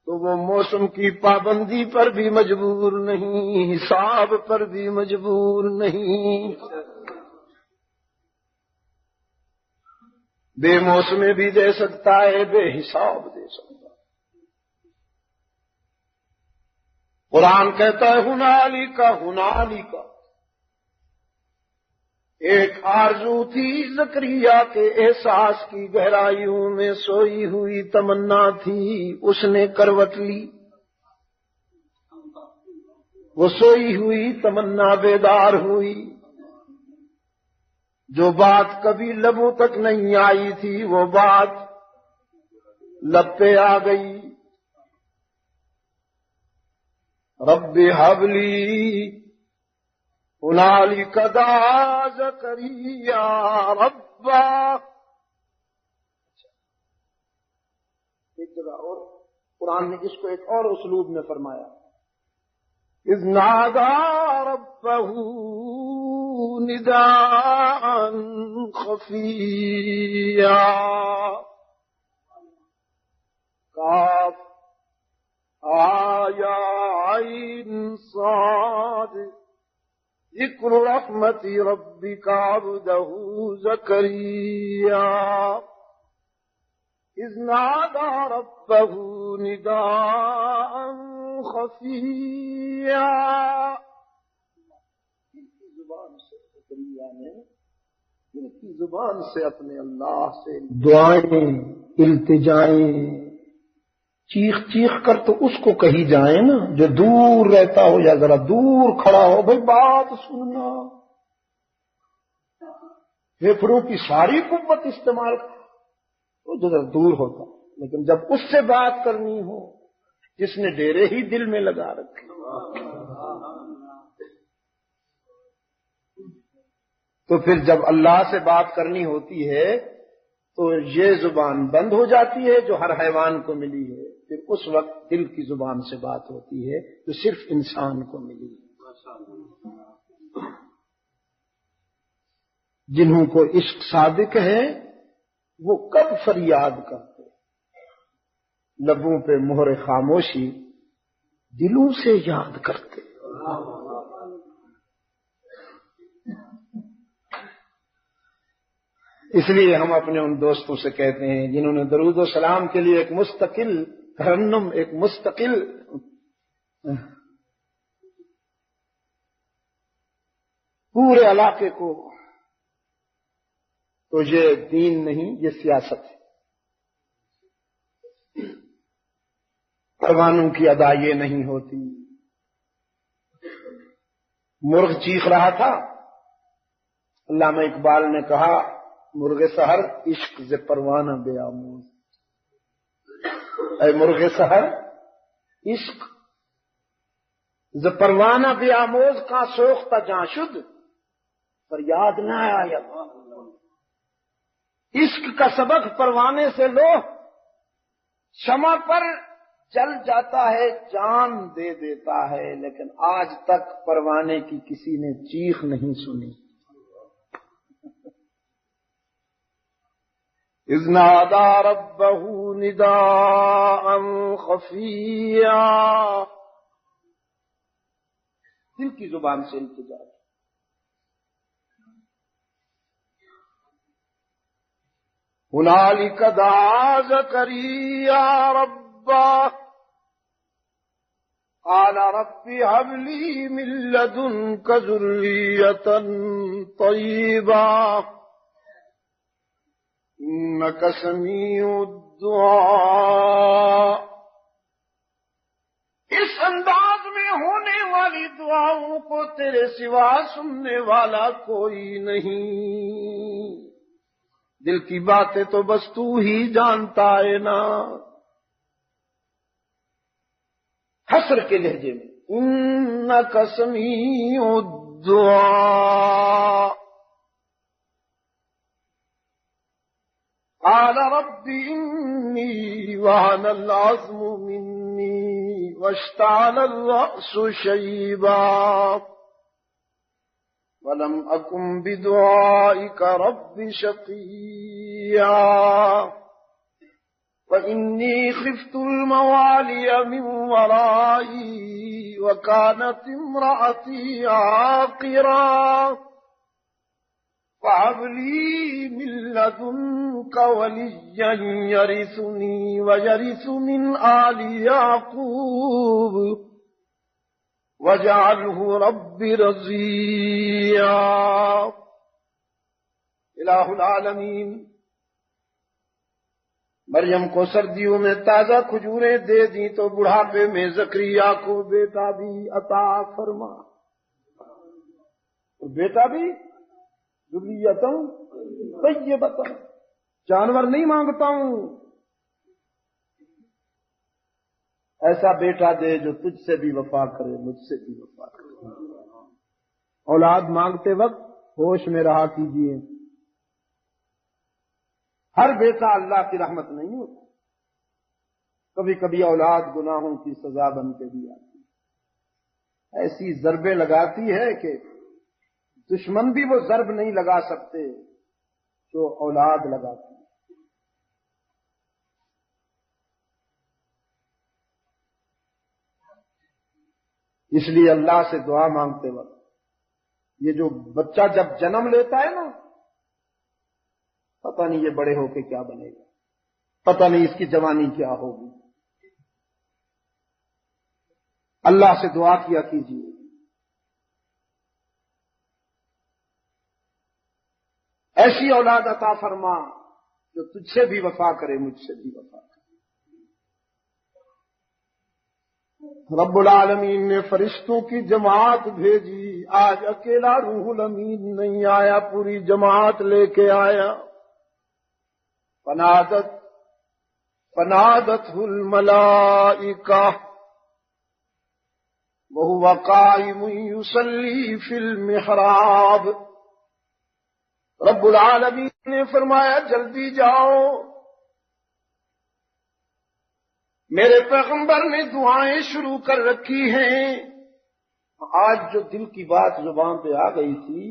تو وہ موسم کی پابندی پر بھی مجبور نہیں، حساب پر بھی مجبور نہیں. بے موسمے بھی دے سکتا ہے، بے حساب دے سکتا ہے. قرآن کہتا ہے ہنالک ہنالک ایک آرزو تھی زکریا کے احساس کی گہرائیوں میں سوئی ہوئی تمنا تھی، اس نے کروٹ لی، وہ سوئی ہوئی تمنا بیدار ہوئی، جو بات کبھی لبوں تک نہیں آئی تھی وہ بات لب پہ آ گئی۔ رب هب لی هنالک دعا زکریا ربا۔ ایک جگہ اور قرآن نے اس کو ایک اور اسلوب میں فرمایا، اذ نادى ربه نداء خفيا قاف آیا عین صاد ذکر رحمت ربک عبدہ زکریا اذ نادى ربه نداء خفیا۔ دل کی زبان سے اپنے اللہ سے دعائیں التجائیں چیخ چیخ کر تو اس کو کہی جائیں نا جو دور رہتا ہو یا ذرا دور کھڑا ہو، بھائی بات سننا، پھیپھڑوں کی ساری قوت استعمال تو ذرا دور ہوتا، لیکن جب اس سے بات کرنی ہو جس نے ڈیرے ہی دل میں لگا رکھے، تو پھر جب اللہ سے بات کرنی ہوتی ہے تو یہ زبان بند ہو جاتی ہے جو ہر حیوان کو ملی ہے، پھر اس وقت دل کی زبان سے بات ہوتی ہے جو صرف انسان کو ملی ہے۔ جنہوں کو عشق صادق ہے وہ کب فریاد کرتے، لبوں پہ مہر خاموشی، دلوں سے یاد کرتے۔ اس لیے ہم اپنے ان دوستوں سے کہتے ہیں جنہوں نے درود و سلام کے لیے ایک مستقل ترنم، ایک مستقل پورے علاقے کو، تو یہ دین نہیں، یہ سیاست ہے۔ پروانوں کی ادا یہ نہیں ہوتی۔ مرغ چیخ رہا تھا، علامہ اقبال نے کہا مرغ سحر عشق ز پروانہ بے آموز، اے مرغ سحر عشق ز پروانہ بے آموز کا سوختہ جاں شد فریاد نہ آیا۔ عشق کا سبق پروانے سے لو، شمع پر جل جاتا ہے، جان دے دیتا ہے، لیکن آج تک پروانے کی کسی نے چیخ نہیں سنی۔ اذ نادى ربه نداء خفيا، دل کی زبان سے التجا۔ هنالك دعا زكريا ربه قال رب هب لي من لدنك ذرية طيبة إنك سميع الدعاء۔ اس انداز میں ہونے والی دعاؤں کو تیرے سوا سننے والا کوئی نہیں، دل کی باتیں تو بس تو ہی جانتا ہے نا۔ حسر کے لہجے میں انک سمیع الدعاء۔ قال رب إني وهن العظم مني واشتعل الرأس شيبا ولم أكن بدعائك رب شقيا وإني خفت الموالي من ورائي وكانت امرأتي عاقرا فهب لي من لدنك وليا يرثني ويرث من آل يعقوب واجعله رب رضيا۔ الہ العالمین۔ مریم کو سردیوں میں تازہ کھجوریں دے دی تو بڑھاپے میں زکریا کو بیٹا بھی عطا فرما، بیٹا بھی ذریۃ طیبۃ، جانور نہیں مانگتا ہوں، ایسا بیٹا دے جو تجھ سے بھی وفا کرے، مجھ سے بھی وفا کرے۔ اولاد مانگتے وقت ہوش میں رہا کیجیے، ہر بیٹا اللہ کی رحمت نہیں ہوتا، کبھی کبھی اولاد گناہوں کی سزا بن کے بھی آتی ہے، ایسی ضربیں لگاتی ہے کہ دشمن بھی وہ ضرب نہیں لگا سکتے جو اولاد لگاتی ہے۔ اس لیے اللہ سے دعا مانگتے وقت یہ جو بچہ جب جنم لیتا ہے نا، پتہ نہیں یہ بڑے ہو کے کیا بنے گا، پتہ نہیں اس کی جوانی کیا ہوگی، اللہ سے دعا کیا کیجیے ایسی اولاد عطا فرما جو تجھ سے بھی وفا کرے، مجھ سے بھی وفا کرے۔ رب العالمین نے فرشتوں کی جماعت بھیجی، آج اکیلا روح الامین نہیں آیا، پوری جماعت لے کے آیا۔ فنادته الملائکہ وہو قائم یصلی فی المحراب۔ رب العالمین نے فرمایا جلدی جاؤ، میرے پیغمبر نے دعائیں شروع کر رکھی ہیں۔ آج جو دل کی بات زبان پہ آ گئی تھی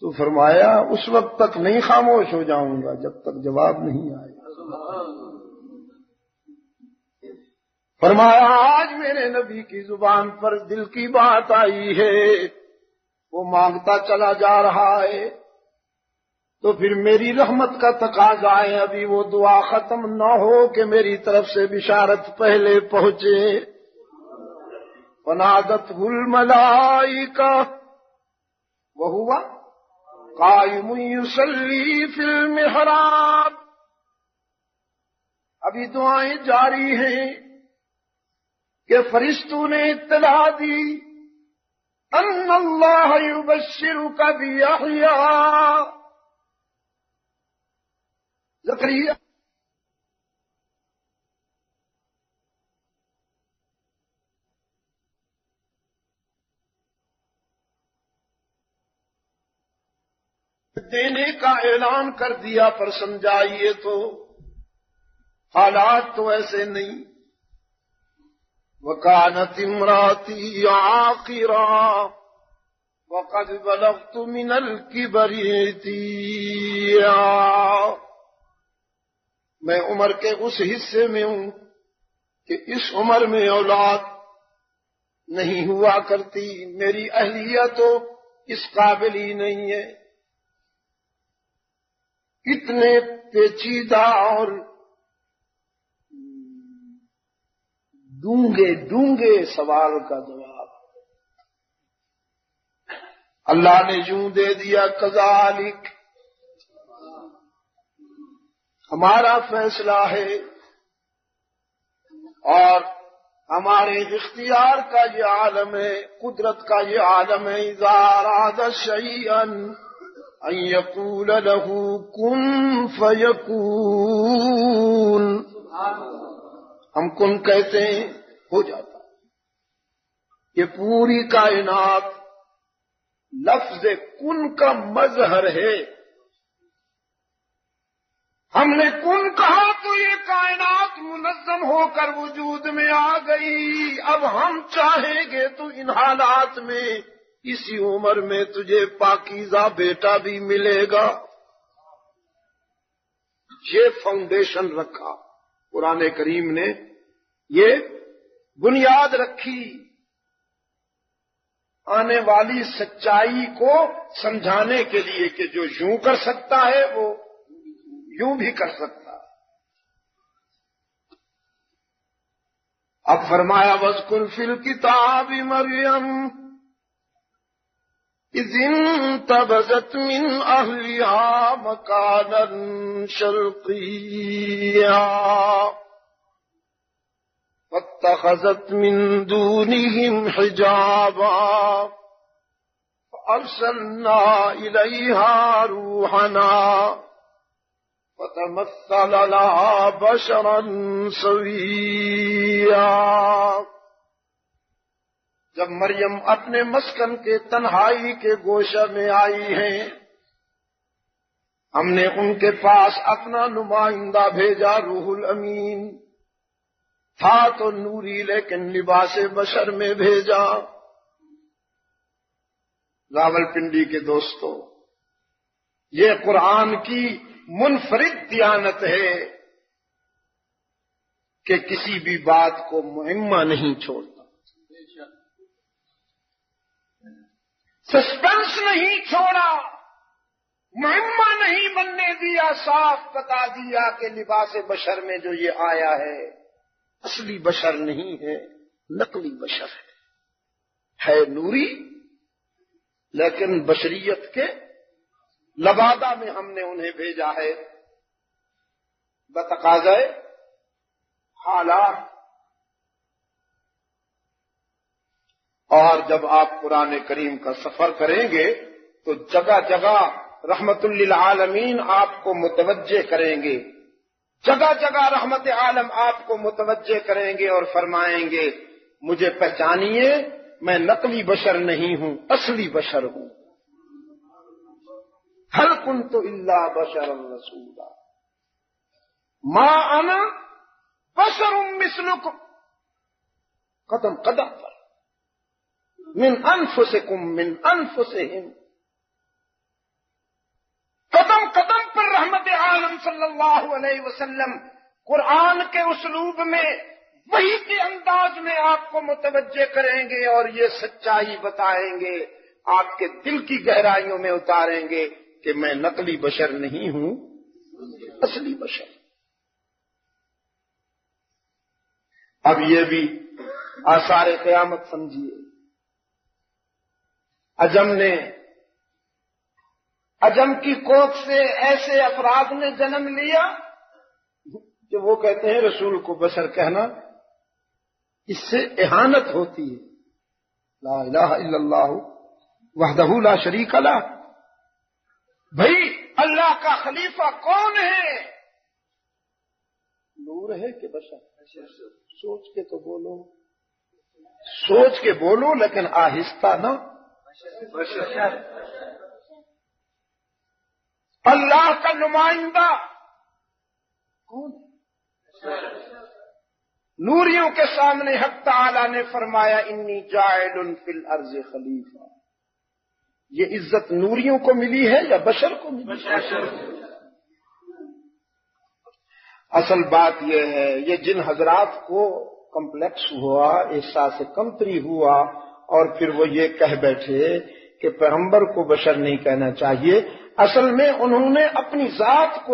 تو فرمایا اس وقت تک نہیں خاموش ہو جاؤں گا جب تک جواب نہیں آئے گا۔ فرمایا آج میرے نبی کی زبان پر دل کی بات آئی ہے، وہ مانگتا چلا جا رہا ہے، تو پھر میری رحمت کا تقاضا ہے ابھی وہ دعا ختم نہ ہو کہ میری طرف سے بشارت پہلے پہنچے۔ فنادته الملائکہ وہو قائم یصلی فی المحراب۔ ابھی دعائیں جاری ہیں کہ فرشتوں نے اطلاع دی ان اللہ یبشرک بیحییٰ۔ زکریا دینے کا اعلان کر دیا، پر سمجھائیے تو حالات تو ایسے نہیں۔ وَكَانَتِ امْرَأَتِي عَاقِرًا وَقَدْ بَلَغْتُ مِنَ الْكِبَرِ عِتِيًّا۔ میں عمر کے اس حصے میں ہوں کہ اس عمر میں اولاد نہیں ہوا کرتی، میری اہلیہ تو اس قابل ہی نہیں ہے۔ اتنے پیچیدہ اور ڈونگے سوال کا جواب اللہ نے یوں دے دیا، کذالک، ہمارا فیصلہ ہے اور ہمارے اختیار کا یہ عالم ہے، قدرت کا یہ عالم ہے۔ اذا اراد شیئا ان یقول له کن فیکون، ہم کن کہتے ہیں ہو جاتا ہے۔ یہ پوری کائنات لفظ کن کا مظہر ہے۔ ہم نے کن کہا تو یہ کائنات منظم ہو کر وجود میں آ گئی۔ اب ہم چاہیں گے تو ان حالات میں اسی عمر میں تجھے پاکیزہ بیٹا بھی ملے گا۔ یہ فاؤنڈیشن رکھا قرآن کریم نے، یہ بنیاد رکھی آنے والی سچائی کو سمجھانے کے لیے کہ جو یوں کر سکتا ہے وہ یوں بھی کر سکتا ہے۔ اب فرمایا وَاذْكُرْ فِي الْكِتَابِ مَرْيَمَ إذ انتبذت من أهلها مكانا شرقيا فاتخذت من دونهم حجابا فأرسلنا إليها روحنا فتمثل لها بشرا سويا. جب مریم اپنے مسکن کے تنہائی کے گوشہ میں آئی ہیں، ہم نے ان کے پاس اپنا نمائندہ بھیجا، روح الامین تھا تو نوری، لیکن لباس بشر میں بھیجا. راولپنڈی کے دوستو، یہ قرآن کی منفرد دیانت ہے کہ کسی بھی بات کو مہمہ نہیں چھوڑتا، سسپنس نہیں چھوڑا، مہمہ نہیں بننے دیا، صاف بتا دیا کہ لباس بشر میں جو یہ آیا ہے اصلی بشر نہیں ہے، نقلی بشر ہے نوری، لیکن بشریت کے لبادہ میں ہم نے انہیں بھیجا ہے بتقاضائے حالات. اور جب آپ قرآن کریم کا سفر کریں گے تو جگہ جگہ رحمت للعالمین آپ کو متوجہ کریں گے، جگہ جگہ رحمت عالم آپ کو متوجہ کریں گے اور فرمائیں گے مجھے پہچانیے، میں نقلی بشر نہیں ہوں، اصلی بشر ہوں. هل كنت الا بشرا رسولا ما انا بشر مثلكم، قدم قدم پر من انفسكم من انفسهم، قدم قدم پر رحمت عالم صلی اللہ علیہ وسلم قرآن کے اسلوب میں وہی کے انداز میں آپ کو متوجہ کریں گے اور یہ سچائی بتائیں گے، آپ کے دل کی گہرائیوں میں اتاریں گے کہ میں نقلی بشر نہیں ہوں، اصلی بشر. اب یہ بھی آثار قیامت سمجھیے. عجم کی کوکھ سے ایسے افراد نے جنم لیا کہ وہ کہتے ہیں رسول کو بشر کہنا اس سے اہانت ہوتی ہے. لا الہ الا اللہ وحدہ لا شریک لہ. بھائی اللہ کا خلیفہ کون ہے؟ نور ہے کہ بشر؟ سوچ کے تو بولو، سوچ کے بولو لیکن آہستہ نہ. اللہ کا نمائندہ کون؟ نوریوں کے سامنے حق تعالی نے فرمایا انی جاعل فی الارض خلیفہ. یہ عزت نوریوں کو ملی ہے یا بشر کو ملی؟ اصل بات یہ ہے، یہ جن حضرات کو کمپلیکس ہوا، احساس کمتری ہوا اور پھر وہ یہ کہہ بیٹھے کہ پیغمبر کو بشر نہیں کہنا چاہیے، اصل میں انہوں نے اپنی ذات کو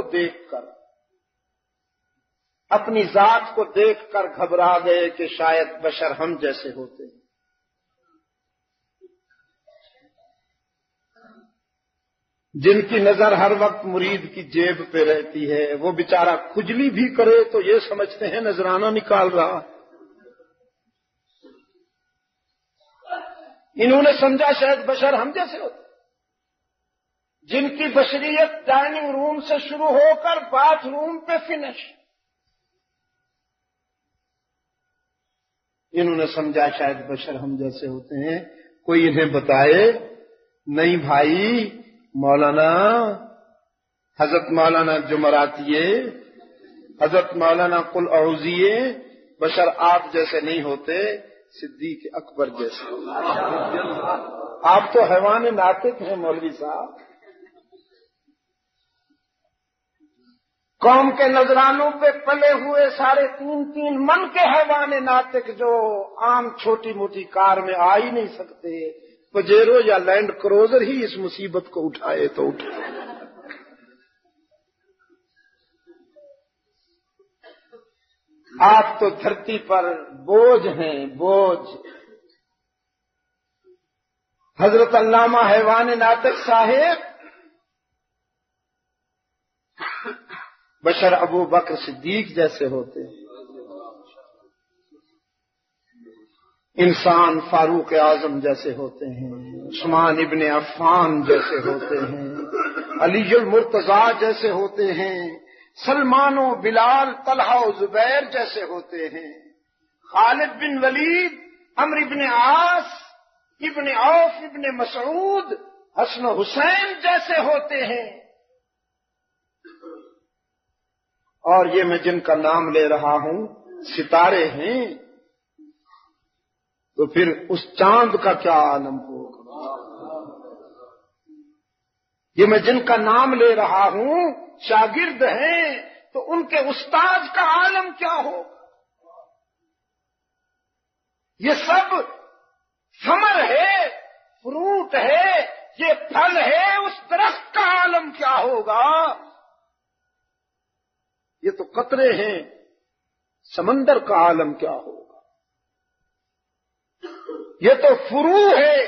دیکھ کر گھبرا گئے کہ شاید بشر ہم جیسے ہوتے ہیں. جن کی نظر ہر وقت مرید کی جیب پہ رہتی ہے، وہ بیچارہ کھجلی بھی کرے تو یہ سمجھتے ہیں نذرانہ نکال رہا. انہوں نے سمجھا شاید بشر ہم جیسے ہوتے. جن کی بشریت ڈائننگ روم سے شروع ہو کر باتھ روم پہ فنش، انہوں نے سمجھا شاید بشر ہم جیسے ہوتے ہیں. کوئی انہیں بتائے نہیں بھائی، مولانا حضرت مولانا جمعراتیے، حضرت مولانا قل اعوذیے، بشر آپ جیسے نہیں ہوتے، صدیق اکبر جیسے. آپ تو حیوان ناطق ہیں مولوی صاحب. قوم کے نذرانوں پہ پلے ہوئے 3.5 من کے حیوان ناطق جو عام چھوٹی موٹی کار میں آ ہی نہیں سکتے، پجیرو یا لینڈ کروزر ہی اس مصیبت کو اٹھائے تو اٹھائے. آپ تو دھرتی پر بوجھ ہیں، بوجھ. حضرت علامہ حیوان ناطق صاحب بشر ابو بکر صدیق جیسے ہوتے ہیں، انسان فاروق اعظم جیسے ہوتے ہیں، عثمان ابن عفان جیسے ہوتے ہیں، علی المرتضیٰ جیسے ہوتے ہیں، سلمان و بلال طلحہ و زبیر جیسے ہوتے ہیں، خالد بن ولید عمرو بن عاص ابن عوف ابن مسعود حسن و حسین جیسے ہوتے ہیں، اور یہ میں جن کا نام لے رہا ہوں ستارے ہیں، تو پھر اس چاند کا کیا عالم ہوگا؟ یہ میں جن کا نام لے رہا ہوں شاگرد ہیں، تو ان کے استاد کا عالم کیا ہوگا؟ یہ سب ثمر ہے، فروٹ ہے، یہ پھل ہے، اس درخت کا عالم کیا ہوگا؟ یہ تو قطرے ہیں، سمندر کا عالم کیا ہوگا؟ یہ تو فروع ہے،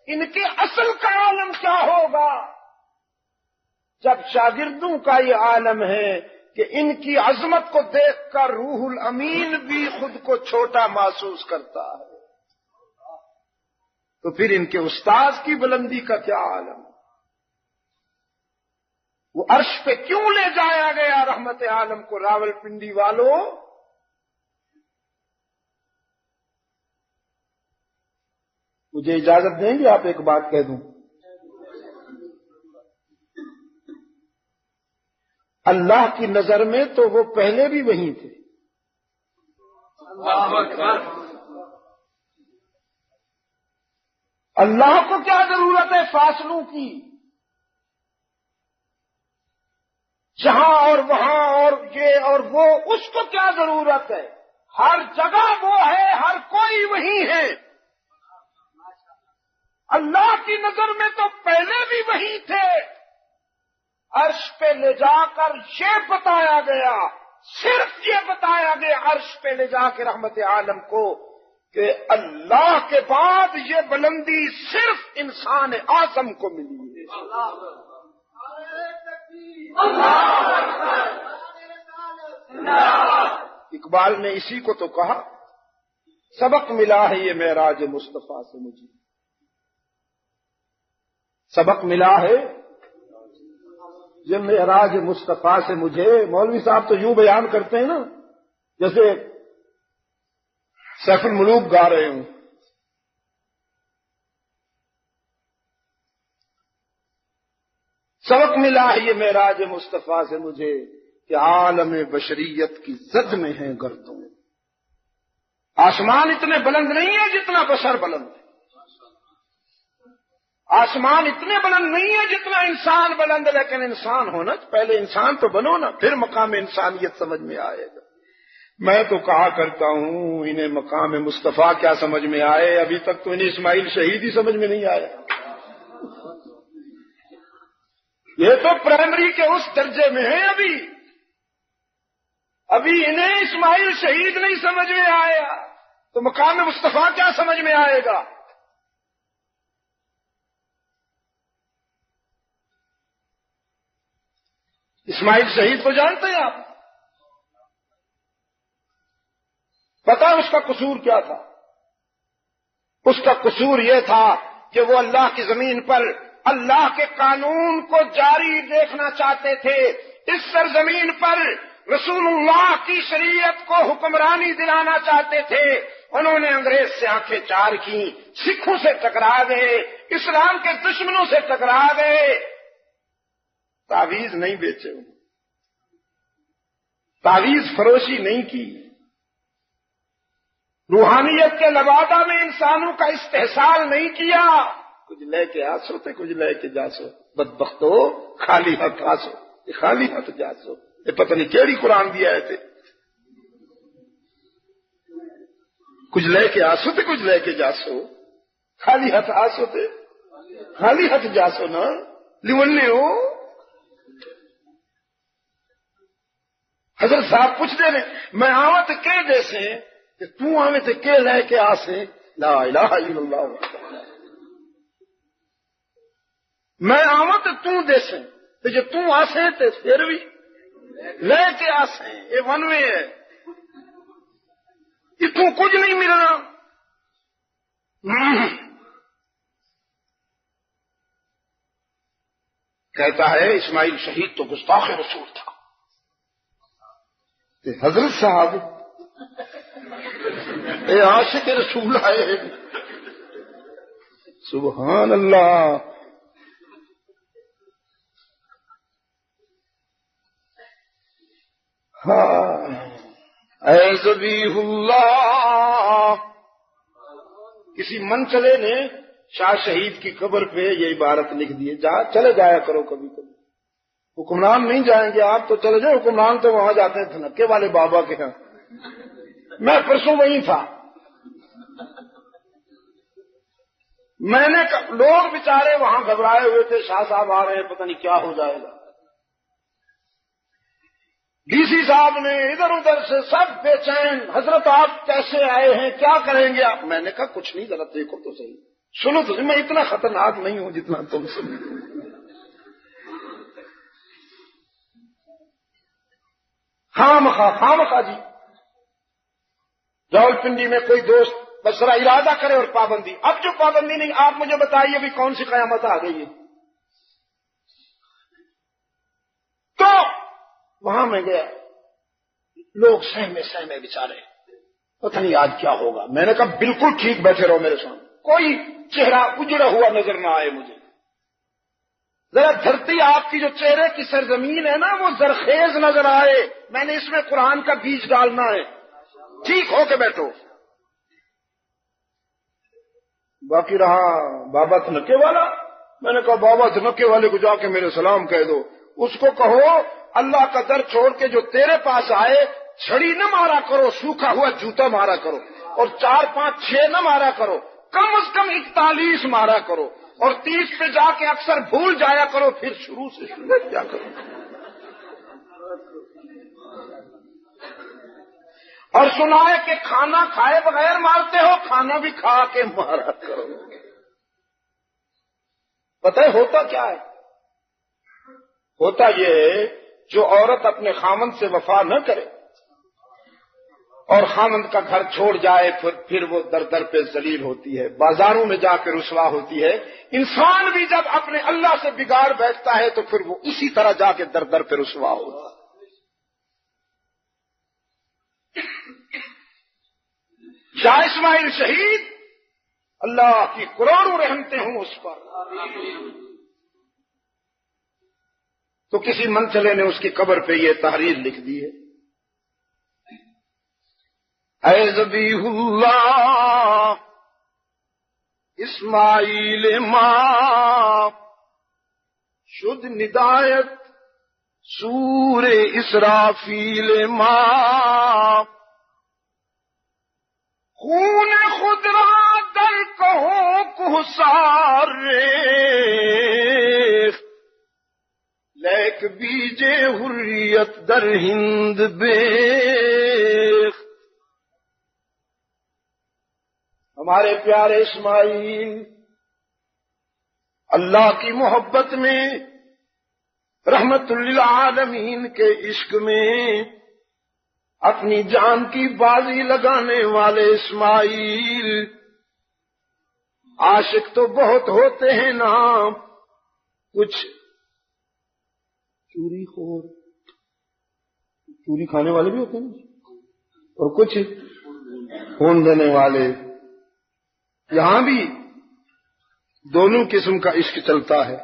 ان کے اصل کا عالم کیا ہوگا؟ جب شاگردوں کا یہ عالم ہے کہ ان کی عظمت کو دیکھ کر روح الامین بھی خود کو چھوٹا محسوس کرتا ہے، تو پھر ان کے استاذ کی بلندی کا کیا عالم؟ وہ عرش پہ کیوں لے جایا گیا رحمت عالم کو راول پنڈی والوں؟ مجھے اجازت دیں گے آپ ایک بات کہہ دوں؟ اللہ کی نظر میں تو وہ پہلے بھی وہیں تھے، اللہ کو کیا ضرورت ہے فاصلوں کی؟ جہاں اور وہاں اور یہ اور وہ، اس کو کیا ضرورت ہے؟ ہر جگہ وہ ہے، ہر کوئی وہیں ہے۔ اللہ کی نظر میں تو پہلے بھی وہیں تھے، عرش پہ لے جا کر یہ بتایا گیا، صرف یہ بتایا گیا عرش پہ لے جا کے رحمت عالم کو کہ اللہ کے بعد یہ بلندی صرف انسان اعظم کو ملی ہے۔ اقبال نے اسی کو تو کہا، سبق ملا ہے یہ معراج مصطفیٰ سے مجھے، سبق ملا ہے یہ معراج مصطفیٰ سے مجھے۔ مولوی صاحب تو یوں بیان کرتے ہیں نا جیسے سیف الملوک گا رہے ہوں۔ سبق ملا ہے یہ معراج مصطفیٰ سے مجھے کہ عالم بشریت کی زد میں ہیں گردوں، آسمان اتنے بلند نہیں ہے جتنا بشر بلند ہے، آسمان اتنے بلند نہیں ہے جتنا انسان بلند، لیکن انسان ہونا پہلے انسان تو بنو نا، پھر مقام انسانیت سمجھ میں آئے گا۔ میں تو کہا کرتا ہوں انہیں مقام مصطفیٰ کیا سمجھ میں آئے، ابھی تک تو انہیں اسماعیل شہید ہی سمجھ میں نہیں آیا۔ یہ تو پرائمری کے اس درجے میں ہے، ابھی انہیں اسماعیل شہید نہیں سمجھ میں آیا، تو مقام مصطفیٰ کیا سمجھ میں آئے گا؟ اسماعیل شہید کو جانتے ہیں آپ؟ پتہ اس کا قصور کیا تھا؟ اس کا قصور یہ تھا کہ وہ اللہ کی زمین پر اللہ کے قانون کو جاری دیکھنا چاہتے تھے، اس سرزمین پر رسول اللہ کی شریعت کو حکمرانی دلانا چاہتے تھے۔ انہوں نے انگریز سے آنکھیں چار کی، سکھوں سے ٹکرا گئے، اسلام کے دشمنوں سے ٹکرا گئے، تعویذ نہیں بیچے، تعویذ فروشی نہیں کی، روحانیت کے لبادہ میں انسانوں کا استحصال نہیں کیا، کچھ لے کے آسو تے کچھ لے کے جاسو، بدبختو خالی ہاتھ آسو، خالی ہاتھ جاسو، یہ پتہ نہیں کیڑی قرآن دیا ہے تے، کچھ لے کے آسو تے کچھ لے کے جاسو، خالی ہاتھ آسو تے خالی ہاتھ جاسو نا لیولنے ہو۔ حضرت صاحب پوچھتے ہیں میں آوت کے جیسے کہ تو آوے تے کے لے کے آسے، لا الہ الا اللہ۔ میں آواں تے تو دیسیں تے جے تو آسیں تے پھر بھی لے کے آسیں. یہ ون وے ہے، اتوں کچھ نہیں ملنا. کہتا ہے اسماعیل شہید تو گستاخ رسول تھا. حضرت صاحب اے عاشق رسول آئے، سبحان اللہ. ہاں اے ذبیح اللہ. کسی منچلے نے شاہ شہید کی قبر پہ یہ عبارت لکھ دی، چلے جایا کرو کبھی کبھی. حکمران نہیں جائیں گے آپ تو چلے جائیں، حکمران تو وہاں جاتے ہیں دھنکے والے بابا کے ہاں. میں پرسوں وہیں تھا. میں نے لوگ بیچارے وہاں گھبرائے ہوئے تھے، شاہ صاحب آ رہے ہیں پتہ نہیں کیا ہو جائے گا. ڈی سی صاحب نے ادھر ادھر سے سب بے چین، حضرت آپ کیسے آئے ہیں، کیا کریں گے آپ. میں نے کہا کچھ نہیں، ذرا دیکھو تو صحیح، سنو تو صحیح، میں اتنا خطرناک نہیں ہوں جتنا تم سنو. خام خواہ جی راولپنڈی میں کوئی دوست بس ذرا ارادہ کرے اور پابندی. اب جو پابندی نہیں، آپ مجھے بتائیے بھی کون سی قیامت آ گئی ہے. تو وہاں میں گیا، لوگ سہمے بیچارے، پتہ نہیں آج کیا ہوگا. میں نے کہا بالکل ٹھیک بیٹھے رہو میرے سامنے، کوئی چہرہ اجڑا ہوا نظر نہ آئے مجھے. ذرا دھرتی آپ کی جو چہرے کی سرزمین ہے نا وہ زرخیز نظر آئے. میں نے اس میں قرآن کا بیج ڈالنا ہے، ٹھیک ہو کے بیٹھو. باقی رہا بابا دھنکے والا. میں نے کہا بابا دھنکے والے کو جا کے میرے سلام کہہ دو، اس کو کہو اللہ کا در چھوڑ کے جو تیرے پاس آئے چھڑی نہ مارا کرو، سوکھا ہوا جوتا مارا کرو، اور 4 5 6 نہ مارا کرو، کم از کم 41 مارا کرو، اور 30 پہ جا کے اکثر بھول جایا کرو، پھر شروع سے شروع کیا کرو. اور سنائے کہ کھانا کھائے بغیر مارتے ہو، کھانا بھی کھا کے مارا کرو. پتہ ہے ہوتا کیا ہے؟ ہوتا یہ ہے جو عورت اپنے خامند سے وفا نہ کرے اور خامند کا گھر چھوڑ جائے پھر وہ در در پہ ذلیل ہوتی ہے، بازاروں میں جا کے رسوا ہوتی ہے. انسان بھی جب اپنے اللہ سے بگاڑ بیٹھتا ہے تو پھر وہ اسی طرح جا کے در در پہ رسوا ہوتا ہے. شاہ اسماعیل شہید، اللہ کی کروڑوں رحمتیں ہوں اس پر. تو کسی منچلے نے اس کی قبر پہ یہ تحریر لکھ دی ہے، اے ذبیح اللہ اسماعیل ماں شد ندایت سور اسرافیل ماں خون خود را در کہو کوثار ریخت لیک بیجے حریت در ہند بیخت. ہمارے پیارے اسماعیل اللہ کی محبت میں، رحمت للعالمین کے عشق میں اپنی جان کی بازی لگانے والے اسماعیل. عاشق تو بہت ہوتے ہیں نا، کچھ چوری خور، چوری کھانے والے بھی ہوتے ہیں، اور کچھ خون دینے والے. یہاں بھی دونوں قسم کا عشق چلتا ہے.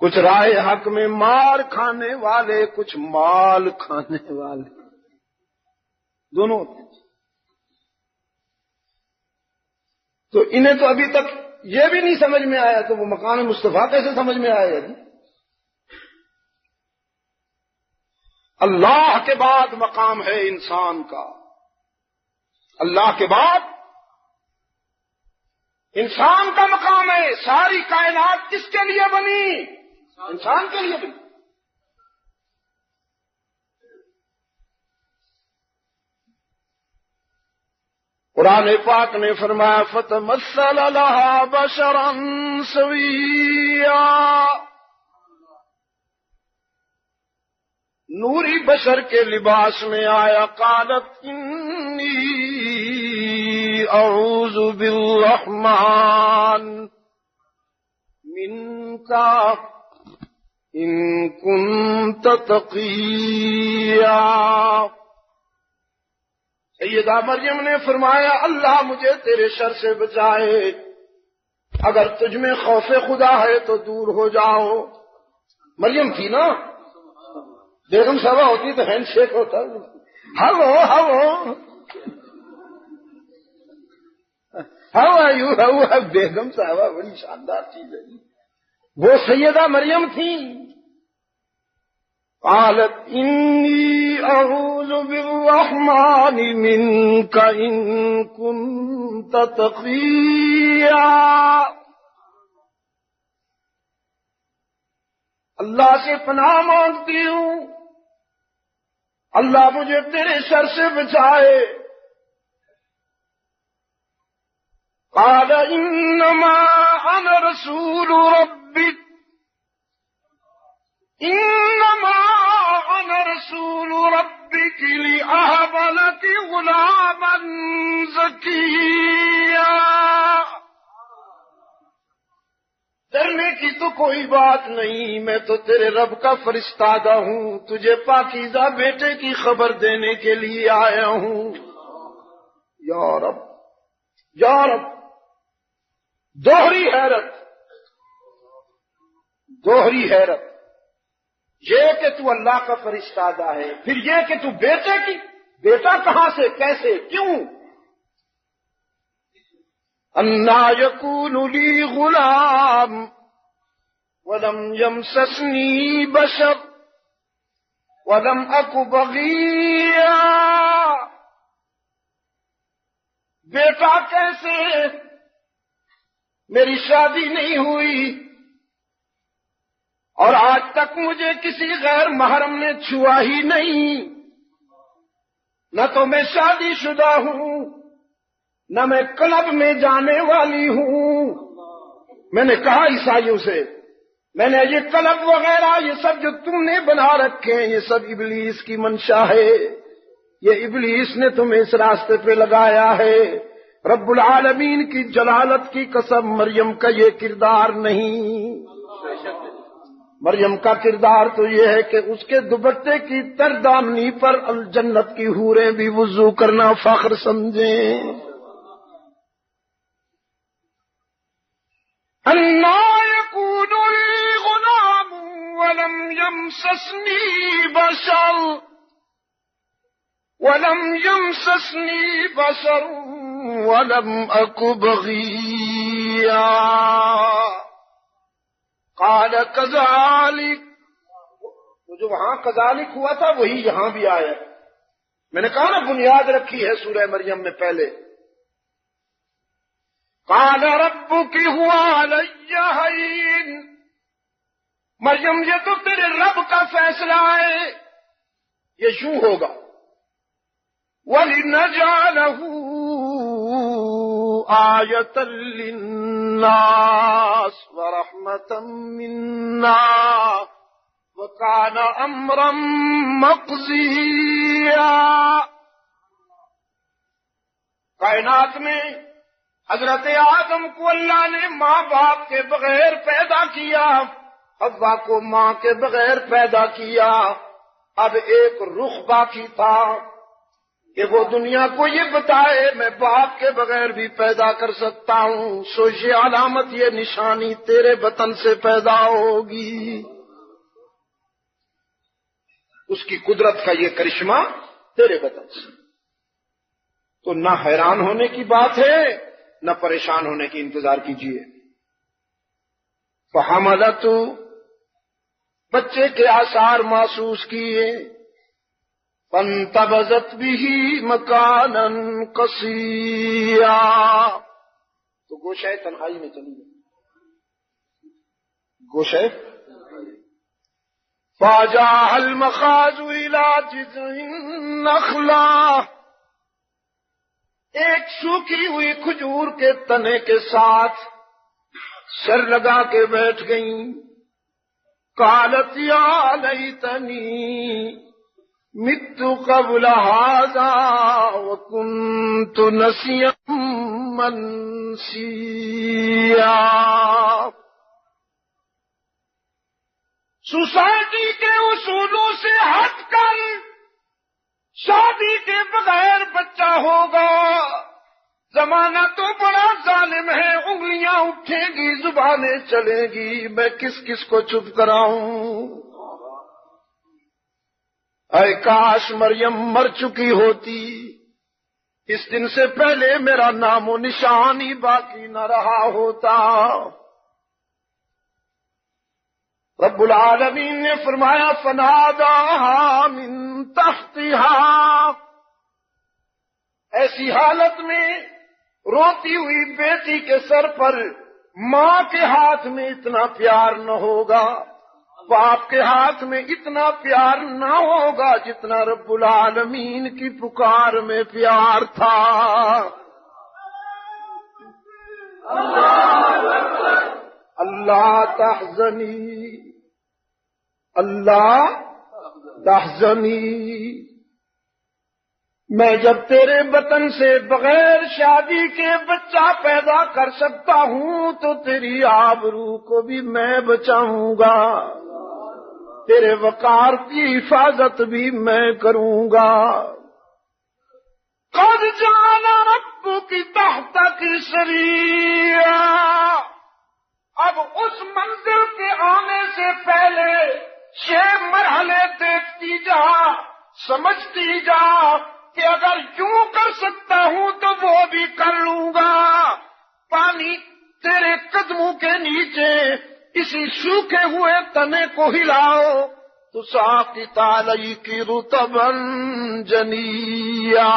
کچھ راہ حق میں مار کھانے والے، کچھ مال کھانے والے، دونوں ہوتے ہیں. تو انہیں تو ابھی تک یہ بھی نہیں سمجھ میں آیا، تو وہ مقام مصطفیٰ کیسے سمجھ میں آئے گا؟ اللہ کے بعد مقام ہے انسان کا، اللہ کے بعد انسان کا مقام ہے. ساری کائنات کس کے لیے بنی؟ انسان کے لیے بنی. قرآن پاک نے فرمایا فتمثل لها بشرا سویا، نوری بشر کے لباس میں آیا. قالت انی اعوذ بالرحمن منک ان کنت تقیا. سیدہ مریم نے فرمایا اللہ مجھے تیرے شر سے بچائے، اگر تجھ میں خوف خدا ہے تو دور ہو جاؤ. مریم تھی نا، بیگم صاحبہ ہوتی تو ہینڈ شیک ہوتا. Hello how are you, how بیگم صاحبہ بڑی شاندار چیز ہے. وہ سیدہ مریم تھی. قالت انی اعوذ بالرحمن منک ان کنت تقیا. اللہ سے پناہ مانگتی ہوں، اللہ مجھے تیرے شر سے بچائے. قال انما انا رسول ربک، انما انا رسول ربک لأہب لک غلاما زکیا. ڈرنے کی تو کوئی بات نہیں، میں تو تیرے رب کا فرشتہ ہوں، تجھے پاکیزہ بیٹے کی خبر دینے کے لیے آیا ہوں. یا رب یا رب، دوہری حیرت، دوہری حیرت. یہ کہ تو اللہ کا فرشتہ ہے، پھر یہ کہ تو بیٹے کی، بیٹا کہاں سے، کیسے، کیوں؟ انا یکون لی غلام ولم یمسسنی بشر ولم اک بغیا. بیٹا کیسے، میری شادی نہیں ہوئی اور آج تک مجھے کسی غیر محرم نے چھوا ہی نہیں. نہ تو میں شادی شدہ ہوں، نہ میں کلب میں جانے والی ہوں. میں نے کہا عیسائیوں سے، میں نے یہ کلب وغیرہ یہ سب جو تم نے بنا رکھے ہیں یہ سب ابلیس کی منشا ہے، یہ ابلیس نے تمہیں اس راستے پہ لگایا ہے. رب العالمین کی جلالت کی قسم، مریم کا یہ کردار نہیں. مریم کا کردار تو یہ ہے کہ اس کے دوپٹے کی تردامنی پر الجنت کی حوریں بھی وضو کرنا فخر سمجھیں. انا یکون لی غلام ولم یمسسنی بشر ولم اک بغیا. قال کذالک، وہ جو وہاں کذالک ہوا تھا وہی یہاں بھی آیا. میں نے کہا نا بنیاد رکھی ہے سورہ مریم میں پہلے. قال ربک هو علی ہین، مریم یہ تو تیرے رب کا فیصلہ ہے، یہ یوں ہوگا. وَلِنَجْعَلَهُ آیۃ للناس ورحمۃ منا وکان امرا مقضیا. کائنات میں حضرت آدم کو اللہ نے ماں باپ کے بغیر پیدا کیا، حوا کو ماں کے بغیر پیدا کیا. اب ایک رخ باقی تھا کہ وہ دنیا کو یہ بتائے میں باپ کے بغیر بھی پیدا کر سکتا ہوں. سو یہ علامت، یہ نشانی تیرے بطن سے پیدا ہوگی. اس کی قدرت کا یہ کرشمہ تیرے بطن سے. تو نہ حیران ہونے کی بات ہے نہ پریشان ہونے کی انتظار کیجیے. فحملت، بچے کے آثار محسوس کیے. فانتبذت به مکانا قصیا، تو گوشہ تنہائی میں چلی گئی. گوشہ فاجاء المخاض الى جذع النخلہ ایک سوکھی ہوئی کھجور کے تنے کے ساتھ سر لگا کے بیٹھ گئیں. قالت یا لیتنی مت قبل هذا وكنت نسيا منسيا. سوسائٹی کے اصولوں سے ہٹ کر شادی کے بغیر بچہ ہوگا. زمانہ تو بڑا ظالم ہے، انگلیاں اٹھیں گی، زبانیں چلیں گی، میں کس کس کو چپ کراؤں. اے کاش مریم مر چکی ہوتی، اس دن سے پہلے میرا نام و نشان ہی باقی نہ رہا ہوتا. رب العالمین نے فرمایا فناداہا من تحتہا. ایسی حالت میں روتی ہوئی بیٹی کے سر پر ماں کے ہاتھ میں اتنا پیار نہ ہوگا، باپ کے ہاتھ میں اتنا پیار نہ ہوگا جتنا رب العالمین کی پکار میں پیار تھا. اللہ تحزنی، اللہ تحزنی. میں جب تیرے بطن سے بغیر شادی کے بچہ پیدا کر سکتا ہوں تو تیری آبرو کو بھی میں بچاؤں گا، تیرے وقار کی حفاظت بھی میں کروں گا. قد جعل ربک تحتک سریا. اب اس منزل کے آنے سے پہلے 6 مرحلے دیکھتی جا، سمجھتی جا کہ اگر یوں کر سکتا ہوں تو وہ بھی کر لوں گا. پانی تیرے قدموں کے نیچے اسی سوکھے ہوئے تنے کو ہلاؤ تو ساقط علیک رطبا جنیا.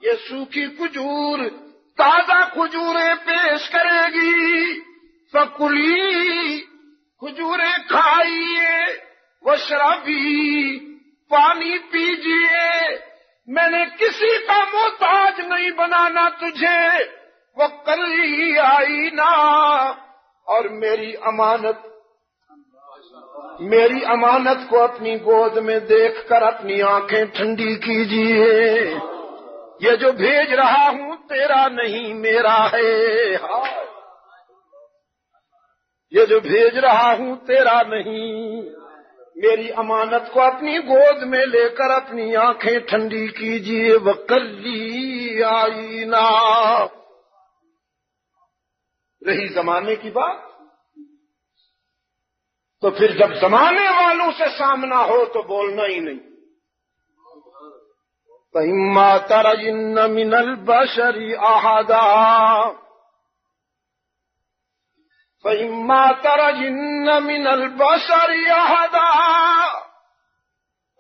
یہ سوکھی کھجور تازہ کھجوریں پیش کرے گی. فکلی، کھجوریں کھائیے، واشربی، پانی پیجیے. میں نے کسی کا محتاج نہیں بنانا تجھے. وقلی آئینہ، اور میری امانت کو اپنی گود میں دیکھ کر اپنی آنکھیں ٹھنڈی کیجیے. یہ جو بھیج رہا ہوں تیرا نہیں میرا ہے. یہ جو بھیج رہا ہوں تیرا نہیں، میری امانت کو اپنی گود میں لے کر اپنی آنکھیں ٹھنڈی کیجیے. وقلی آئینہ. رہی زمانے کی بات تو پھر جب زمانے والوں سے سامنا ہو تو بولنا ہی نہیں. فَإِمَّا تَرَيِنَّ مِنَ الْبَشَرِ أَحَدًا فَإِمَّا تَرَيِنَّ مِنَ الْبَشَرِ أَحَدًا.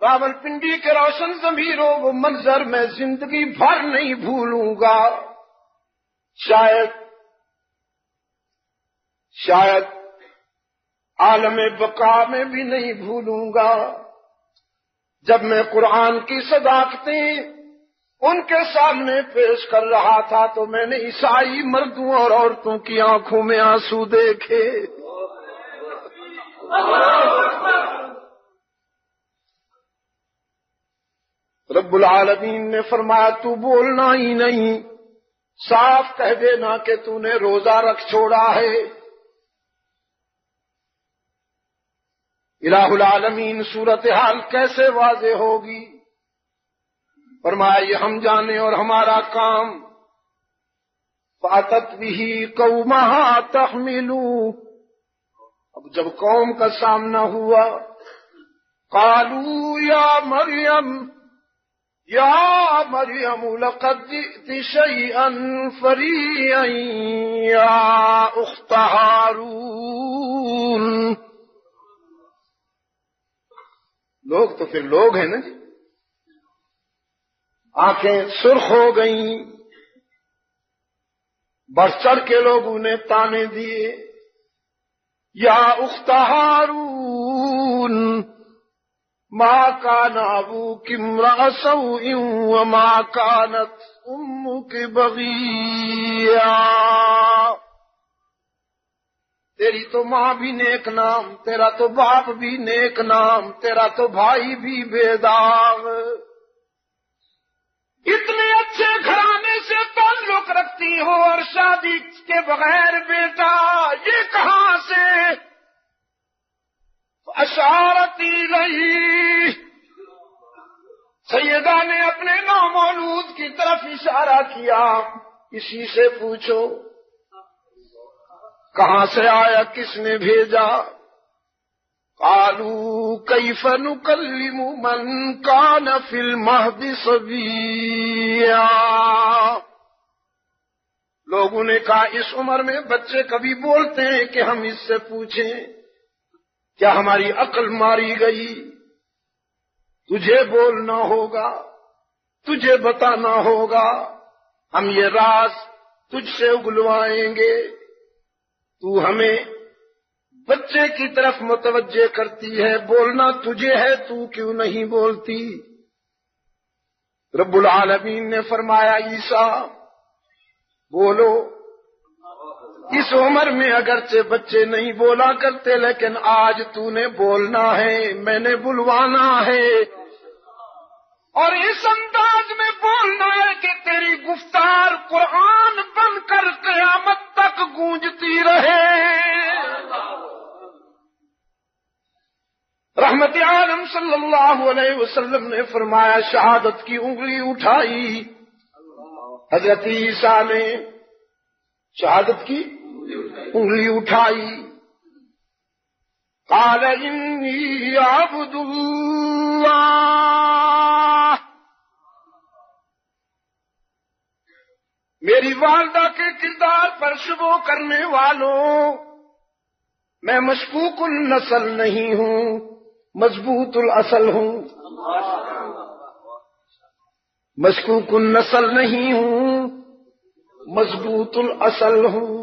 راولپنڈی کے روشن ضمیروں وہ منظر میں زندگی بھر نہیں بھولوں گا. شاید عالم بقا میں بھی نہیں بھولوں گا. جب میں قرآن کی صداقتیں ان کے سامنے پیش کر رہا تھا تو میں نے عیسائی مردوں اور عورتوں کی آنکھوں میں آنسو دیکھے. رب العالمین نے فرمایا تو بولنا ہی نہیں، صاف کہہ دینا کہ تو نے روزہ رکھ چھوڑا ہے. الہ العالمین صورتحال کیسے واضح ہوگی؟ فرمایا یہ ہم جانے اور ہمارا کام. فاتت به قومها تحملوا. اب جب قوم کا سامنا ہوا، قالوا یا مریم لقد جئت شیئا فریا یا اخت ہارون. لوگ تو پھر لوگ ہیں نا جی. آنکھیں سرخ ہو گئیں، بڑھ چڑھ کے لوگوں نے تانے دیے. یا اخت ہارون، ما كان أبوك امرأ سوء وما كانت أمك بغيا، تیری تو ماں بھی نیک نام، تیرا تو باپ بھی نیک نام، تیرا تو بھائی بھی بے داغ، اتنے اچھے گھرانے سے تعلق رکھتی ہو اور شادی کے بغیر بیٹا یہ کہاں سے؟ اشارتی نہیں، سیدہ نے اپنے نامولود کی طرف اشارہ کیا، اسی سے پوچھو کہاں سے آیا، کس نے بھیجا؟ قالوا کیف نکلم من کان فی المہد صبیا، لوگوں نے کہا اس عمر میں بچے کبھی بولتے ہیں کہ ہم اس سے پوچھیں؟ کیا ہماری عقل ماری گئی؟ تجھے بولنا ہوگا، تجھے بتانا ہوگا، ہم یہ راز تجھ سے اگلوائیں گے، تو ہمیں بچے کی طرف متوجہ کرتی ہے، بولنا تجھے ہے، تو کیوں نہیں بولتی؟ رب العالمین نے فرمایا عیسیٰ بولو، اس عمر میں اگرچہ بچے نہیں بولا کرتے لیکن آج تو نے بولنا ہے، میں نے بلوانا ہے، اور اس انداز میں بولنا ہے کہ تیری گفتار قرآن بن کر قیامت تک گونجتی رہے۔ رحمت عالم صلی اللہ علیہ وسلم نے فرمایا شہادت کی انگلی اٹھائی، حضرت عیسیٰ نے شہادت کی انگلی اٹھائی، قال انی عبد اللہ، میری والدہ کے کردار پر شبہ کرنے والوں، میں مشکوک النسل نہیں ہوں، مضبوط الاصل ہوں، مشکوک النسل نہیں ہوں، مضبوط الاصل ہوں۔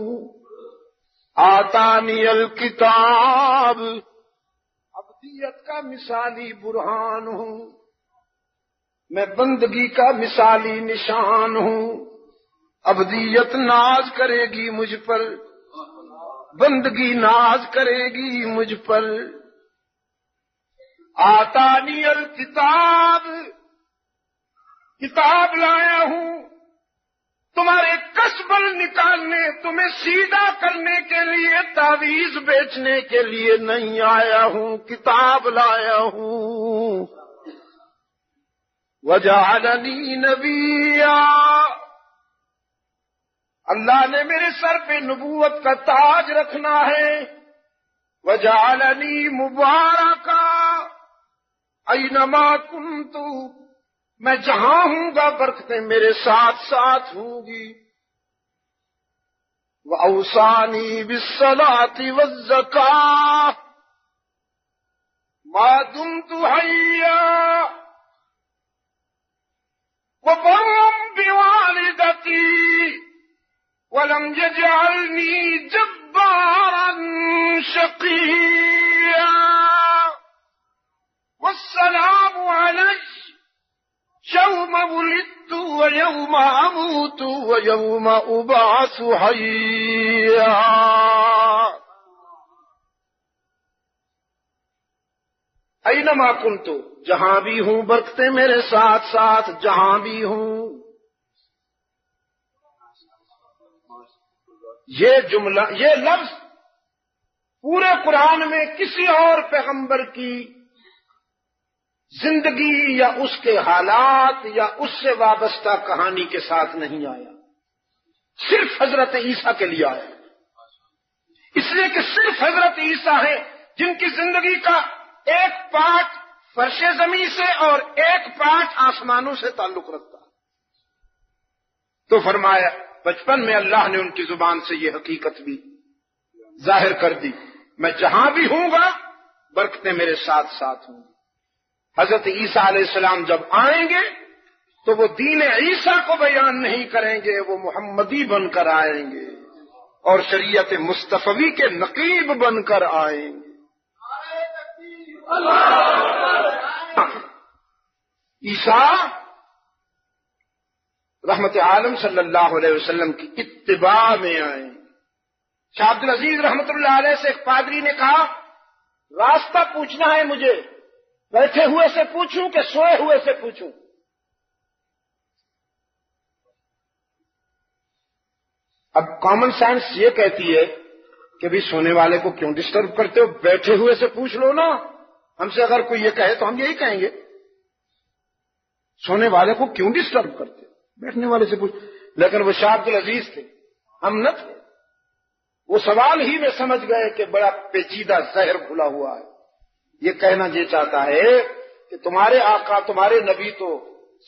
آتانی الکتاب، عبدیت کا مثالی برہان ہوں، میں بندگی کا مثالی نشان ہوں، عبدیت ناز کرے گی مجھ پر، بندگی ناز کرے گی مجھ پر۔ آتانی الکتاب، کتاب لایا ہوں، تمہارے کسبل نکالنے، تمہیں سیدھا کرنے کے لیے، تعویذ بیچنے کے لیے نہیں آیا ہوں، کتاب لایا ہوں۔ وجعلنی نبیا، اللہ نے میرے سر پہ نبوت کا تاج رکھنا ہے۔ وجعلنی مبارکا اینما کنت، میں جہاں ہوں گا برکتیں میرے ساتھ ساتھ ہوں گی۔ وَأَوْصَانِي بِالصَّلَاةِ وَالزَّكَاةِ مَا دُمْتُ حَيًّا وَبَرًّا بِوَالِدَتِي وَلَمْ يَجْعَلْنِي جَبَّارًا شَقِيًّا وَالسَّلَامُ عَلَيَّ يوم ولدت ويوم أموت ويوم أبعث حيا۔ اینما کنت، جہاں بھی ہوں برکتیں میرے ساتھ ساتھ، جہاں بھی ہوں۔ یہ جملہ، یہ لفظ پورے قرآن میں کسی اور پیغمبر کی زندگی یا اس کے حالات یا اس سے وابستہ کہانی کے ساتھ نہیں آیا، صرف حضرت عیسیٰ کے لیے آیا، اس لیے کہ صرف حضرت عیسیٰ ہیں جن کی زندگی کا ایک پارٹ فرش زمین سے اور ایک پارٹ آسمانوں سے تعلق رکھتا ہے۔ تو فرمایا بچپن میں اللہ نے ان کی زبان سے یہ حقیقت بھی ظاہر کر دی، میں جہاں بھی ہوں گا برکتیں میرے ساتھ ساتھ ہوں گی۔ حضرت عیسیٰ علیہ السلام جب آئیں گے تو وہ دین عیسیٰ کو بیان نہیں کریں گے، وہ محمدی بن کر آئیں گے اور شریعت مصطفی کے نقیب بن کر آئیں گے۔ عیسیٰ رحمت عالم صلی اللہ علیہ وسلم کی اتباع میں آئے. شاہ عبد العزیز رحمت اللہ علیہ سے ایک پادری نے کہا راستہ پوچھنا ہے مجھے، بیٹھے ہوئے سے پوچھوں کہ سوئے ہوئے سے پوچھوں؟ اب کامن سینس یہ کہتی ہے کہ بھی سونے والے کو کیوں ڈسٹرب کرتے ہو، بیٹھے ہوئے سے پوچھ لو نا. ہم سے اگر کوئی یہ کہے تو ہم یہی کہیں گے، سونے والے کو کیوں ڈسٹرب کرتے ہو، بیٹھنے والے سے پوچھ. لیکن وہ شاہ عبد العزیز تھے، ہم نہ تھے. وہ سوال ہی میں سمجھ گئے کہ بڑا پیچیدہ زہر کھلا ہوا ہے. یہ کہنا یہ چاہتا ہے کہ تمہارے آقا تمہارے نبی تو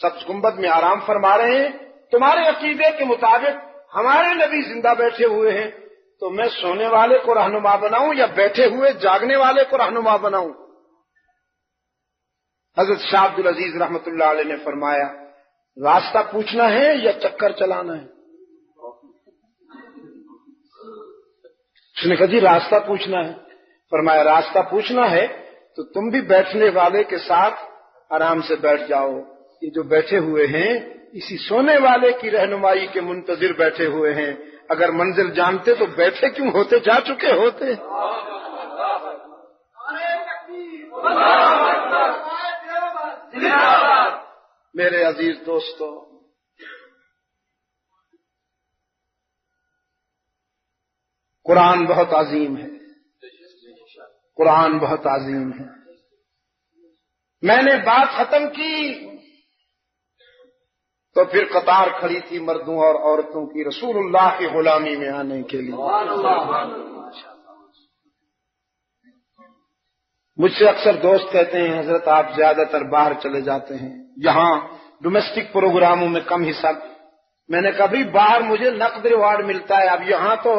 سبز گنبد میں آرام فرما رہے ہیں، تمہارے عقیدے کے مطابق ہمارے نبی زندہ بیٹھے ہوئے ہیں، تو میں سونے والے کو رہنما بناؤں یا بیٹھے ہوئے جاگنے والے کو رہنما بناؤں؟ حضرت شاہ عبد العزیز رحمت اللہ علیہ نے فرمایا راستہ پوچھنا ہے یا چکر چلانا ہے؟ اس نے کہا جی راستہ پوچھنا ہے. فرمایا راستہ پوچھنا ہے تو تم بھی بیٹھنے والے کے ساتھ آرام سے بیٹھ جاؤ. یہ جو بیٹھے ہوئے ہیں اسی سونے والے کی رہنمائی کے منتظر بیٹھے ہوئے ہیں. اگر منزل جانتے تو بیٹھے کیوں ہوتے، جا چکے ہوتے. میرے عزیز دوستو، قرآن بہت عظیم ہے، قرآن بہت عظیم ہے. میں نے بات ختم کی تو پھر قطار کھڑی تھی مردوں اور عورتوں کی رسول اللہ کی غلامی میں آنے کے لیے. مجھ سے اکثر دوست کہتے ہیں حضرت آپ زیادہ تر باہر چلے جاتے ہیں، یہاں ڈومیسٹک پروگراموں میں کم حصہ. میں نے کبھی باہر مجھے نقد ریوارڈ ملتا ہے، اب یہاں تو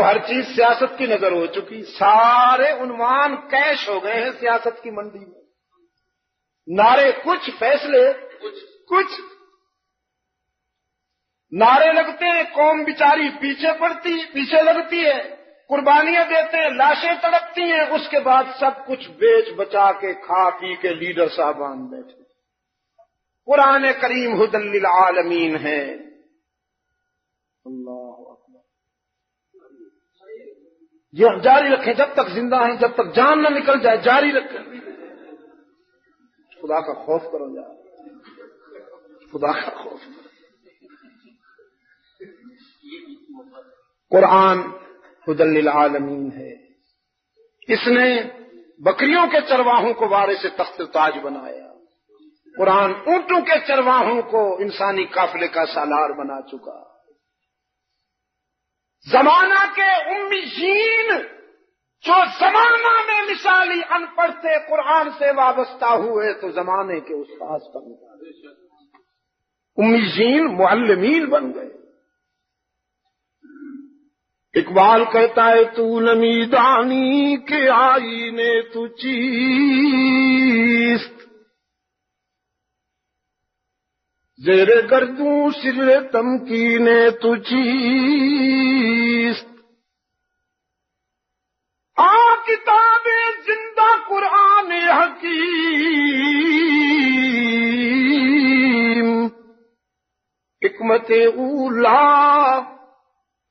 ہر چیز سیاست کی نظر ہو چکی. سارے عنوان کیش ہو گئے ہیں سیاست کی منڈی میں. نعرے کچھ، فیصلے کچھ. نعرے لگتے ہیں، قوم بیچاری پیچھے لگتی ہے، قربانیاں دیتے ہیں، لاشیں تڑپتی ہیں، اس کے بعد سب کچھ بیچ بچا کے کھا پی کے لیڈر صاحبان بیٹھے. قرآن کریم ھدی للعالمین ہے. اللہ اکبر. یہ جاری رکھیں جب تک زندہ ہیں، جب تک جان نہ نکل جائے جاری رکھیں. خدا کا خوف کرو یار، خدا کا خوف. قرآن ھدی للعالمین ہے. اس نے بکریوں کے چرواہوں کو وارث تخت تاج بنایا. قرآن اونٹوں کے چرواہوں کو انسانی قافلے کا سالار بنا چکا. زمانہ کے امیین جو زمانہ میں مثالی ان پڑھ سے قرآن سے وابستہ ہوئے تو زمانے کے استاد بن گئے، امیین معلمین بن گئے. اقبال کہتا ہے تو نمیدانی کے آئینے تو چیست، زیر گردوں سر تمکینے تو چیست. کتاب زندہ قرآن حکیم، حکمت اولا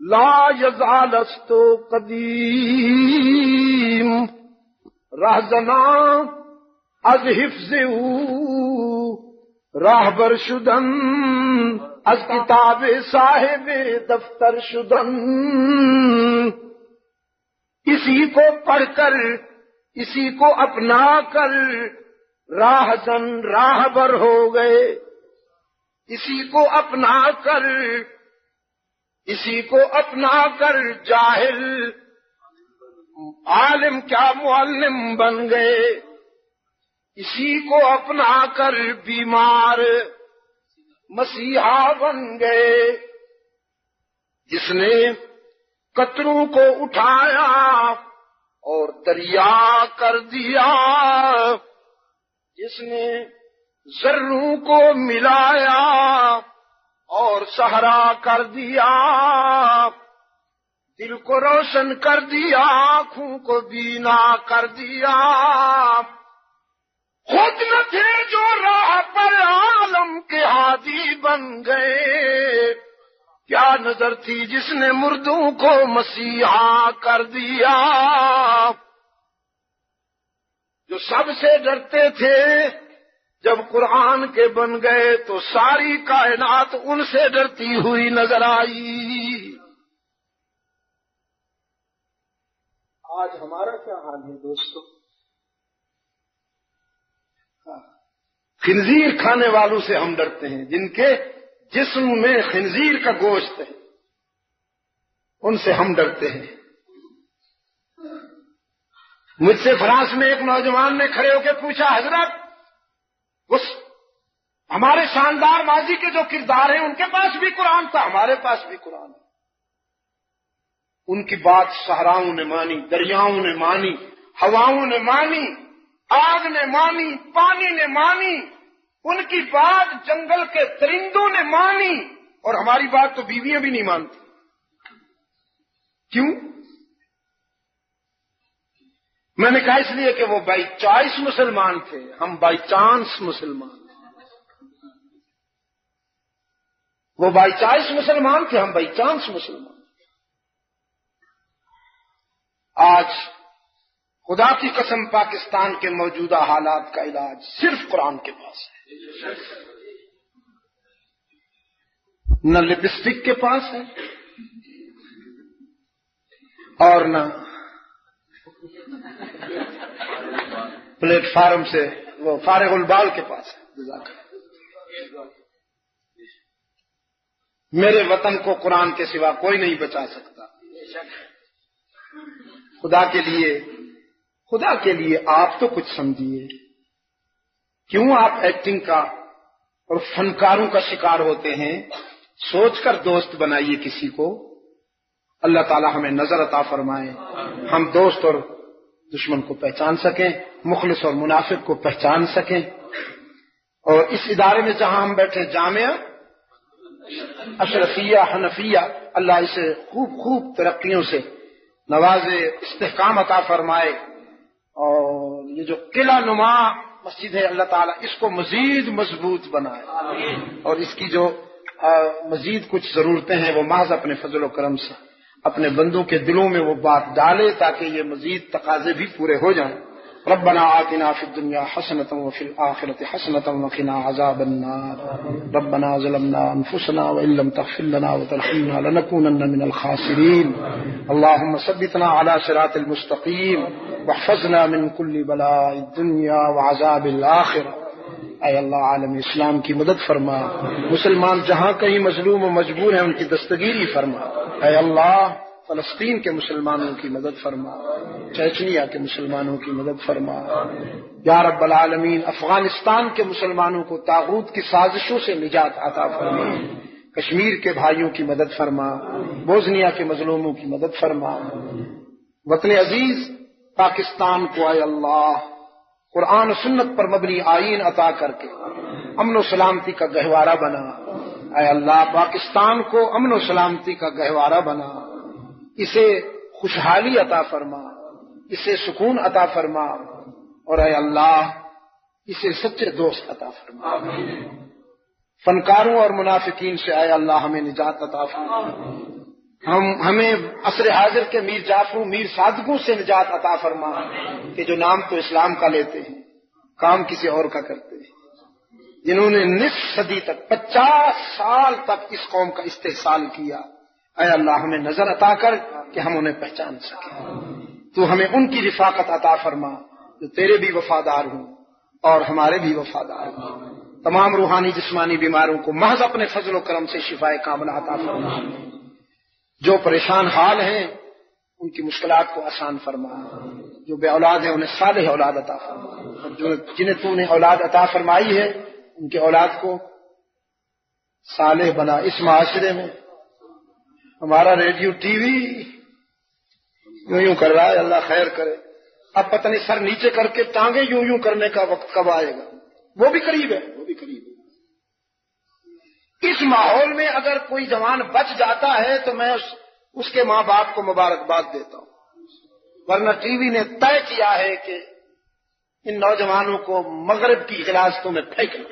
لا یزال است قدیم. رہزنا از حفظ او راہبر شدن، از کتاب صاحب دفتر شدن. اسی کو پڑھ کر اسی کو اپنا کر راہزن راہبر ہو گئے. اسی کو اپنا کر جاہل عالم کیا معلم بن گئے. اسی کو اپنا کر بیمار مسیحا بن گئے. جس نے قطروں کو اٹھایا اور دریا کر دیا، جس نے ذروں کو ملایا اور صحرا کر دیا، دل کو روشن کر دیا، آنکھوں کو بینا کر دیا، خود نہ تھے جو راہ پر عالم کے ہادی بن گئے، کیا نظر تھی جس نے مردوں کو مسیحا کر دیا، جو سب سے ڈرتے تھے جب قرآن کے بن گئے تو ساری کائنات ان سے ڈرتی ہوئی نظر آئی۔ آج ہمارا کیا حال ہے دوستو؟ خنزیر کھانے والوں سے ہم ڈرتے ہیں، جن کے جسم میں خنزیر کا گوشت ہے، ان سے ہم ڈرتے ہیں۔ مجھ سے فرانس میں ایک نوجوان نے کھڑے ہو کے پوچھا، حضرت اس ہمارے شاندار ماضی کے جو کردار ہیں ان کے پاس بھی قرآن تھا، ہمارے پاس بھی قرآن ہے۔ ان کی بات صحراؤں نے مانی، دریاؤں نے مانی، ہواؤں نے مانی، آگ نے مانی، پانی نے مانی، ان کی بات جنگل کے درندوں نے مانی، اور ہماری بات تو بیویاں بھی نہیں مانتی۔ کیوں؟ میں نے کہا اس لیے کہ وہ بائی چوائس مسلمان تھے، ہم بائی چانس مسلمان۔ وہ بائی چوائس مسلمان تھے، ہم بائی چانس مسلمان۔ آج خدا کی قسم پاکستان کے موجودہ حالات کا علاج صرف قرآن کے پاس ہے، نہ لپسٹک کے پاس ہے اور نہ پلیٹ فارم سے وہ فارغ البال کے پاس ہے۔ میرے وطن کو قرآن کے سوا کوئی نہیں بچا سکتا۔ خدا کے لیے آپ تو کچھ سمجھیے، کیوں آپ ایکٹنگ کا اور فنکاروں کا شکار ہوتے ہیں؟ سوچ کر دوست بنائیے کسی کو۔ اللہ تعالی ہمیں نظر عطا فرمائے، ہم دوست اور دشمن کو پہچان سکیں، مخلص اور منافق کو پہچان سکیں، اور اس ادارے میں جہاں ہم بیٹھے جامعہ اشرفیہ حنفیہ، اللہ اسے خوب خوب ترقیوں سے نوازے، استحکام عطا فرمائے، اور یہ جو قلعہ نما مسجد ہے اللہ تعالیٰ اس کو مزید مضبوط بنائے، اور اس کی جو مزید کچھ ضرورتیں ہیں وہ محض اپنے فضل و کرم سے اپنے بندوں کے دلوں میں وہ بات ڈالے تاکہ یہ مزید تقاضے بھی پورے ہو جائیں۔ ربنا آتنا فی الدنیا حسنۃ وفی الآخرۃ حسنۃ وقنا عذاب النار ربنا ظلمنا انفسنا وان لم تغفر لنا وترحمنا لنكونن من الخاسرین اللهم ثبتنا على صراط المستقیم واحفظنا من كل بلاء الدنیا وعذاب الآخرہ۔ اے اللہ عالم اسلام کی مدد فرما، مسلمان جہاں کہیں مظلوم و مجبور ہیں ان کی دستگیری فرما۔ اے اللہ فلسطین کے مسلمانوں کی مدد فرما، چیچنیا کے مسلمانوں کی مدد فرما۔ یا رب العالمین افغانستان کے مسلمانوں کو طاغوت کی سازشوں سے نجات عطا فرما، کشمیر کے بھائیوں کی مدد فرما، بوزنیا کے مظلوموں کی مدد فرما۔ وطن عزیز پاکستان کو اے اللہ قرآن و سنت پر مبنی آئین عطا کر کے امن و سلامتی کا گہوارہ بنا۔ اے اللہ پاکستان کو امن و سلامتی کا گہوارہ بنا، اسے خوشحالی عطا فرما، اسے سکون عطا فرما، اور اے اللہ اسے سچے دوست عطا فرما۔ فنکاروں اور منافقین سے اے اللہ ہمیں نجات عطا فرما، ہمیں عصر حاضر کے میر جعفروں میر صادقوں سے نجات عطا فرما کہ جو نام تو اسلام کا لیتے ہیں کام کسی اور کا کرتے ہیں، جنہوں نے نصف صدی تک 50 سال تک اس قوم کا استحصال کیا۔ اے اللہ ہمیں نظر عطا کر کہ ہم انہیں پہچان سکیں، تو ہمیں ان کی رفاقت عطا فرما جو تیرے بھی وفادار ہوں اور ہمارے بھی وفادار ہوں۔ تمام روحانی جسمانی بیماروں کو محض اپنے فضل و کرم سے شفائے کاملہ عطا فرما، جو پریشان حال ہیں ان کی مشکلات کو آسان فرما، جو بے اولاد ہیں انہیں صالح اولاد عطا فرما، اور جنہیں تو نے اولاد عطا فرمائی ہے ان کے اولاد کو صالح بنا۔ اس معاشرے میں ہمارا ریڈیو ٹی وی یوں کر رہا ہے، اللہ خیر کرے، اب پتہ نہیں سر نیچے کر کے ٹانگیں یوں کرنے کا وقت کب آئے گا، وہ بھی قریب ہے، وہ بھی قریب ہے۔ اس ماحول میں اگر کوئی جوان بچ جاتا ہے تو میں اس کے ماں باپ کو مبارکباد دیتا ہوں، ورنہ ٹی وی نے طے کیا ہے کہ ان نوجوانوں کو مغرب کی غلاظتوں میں پھینکنا.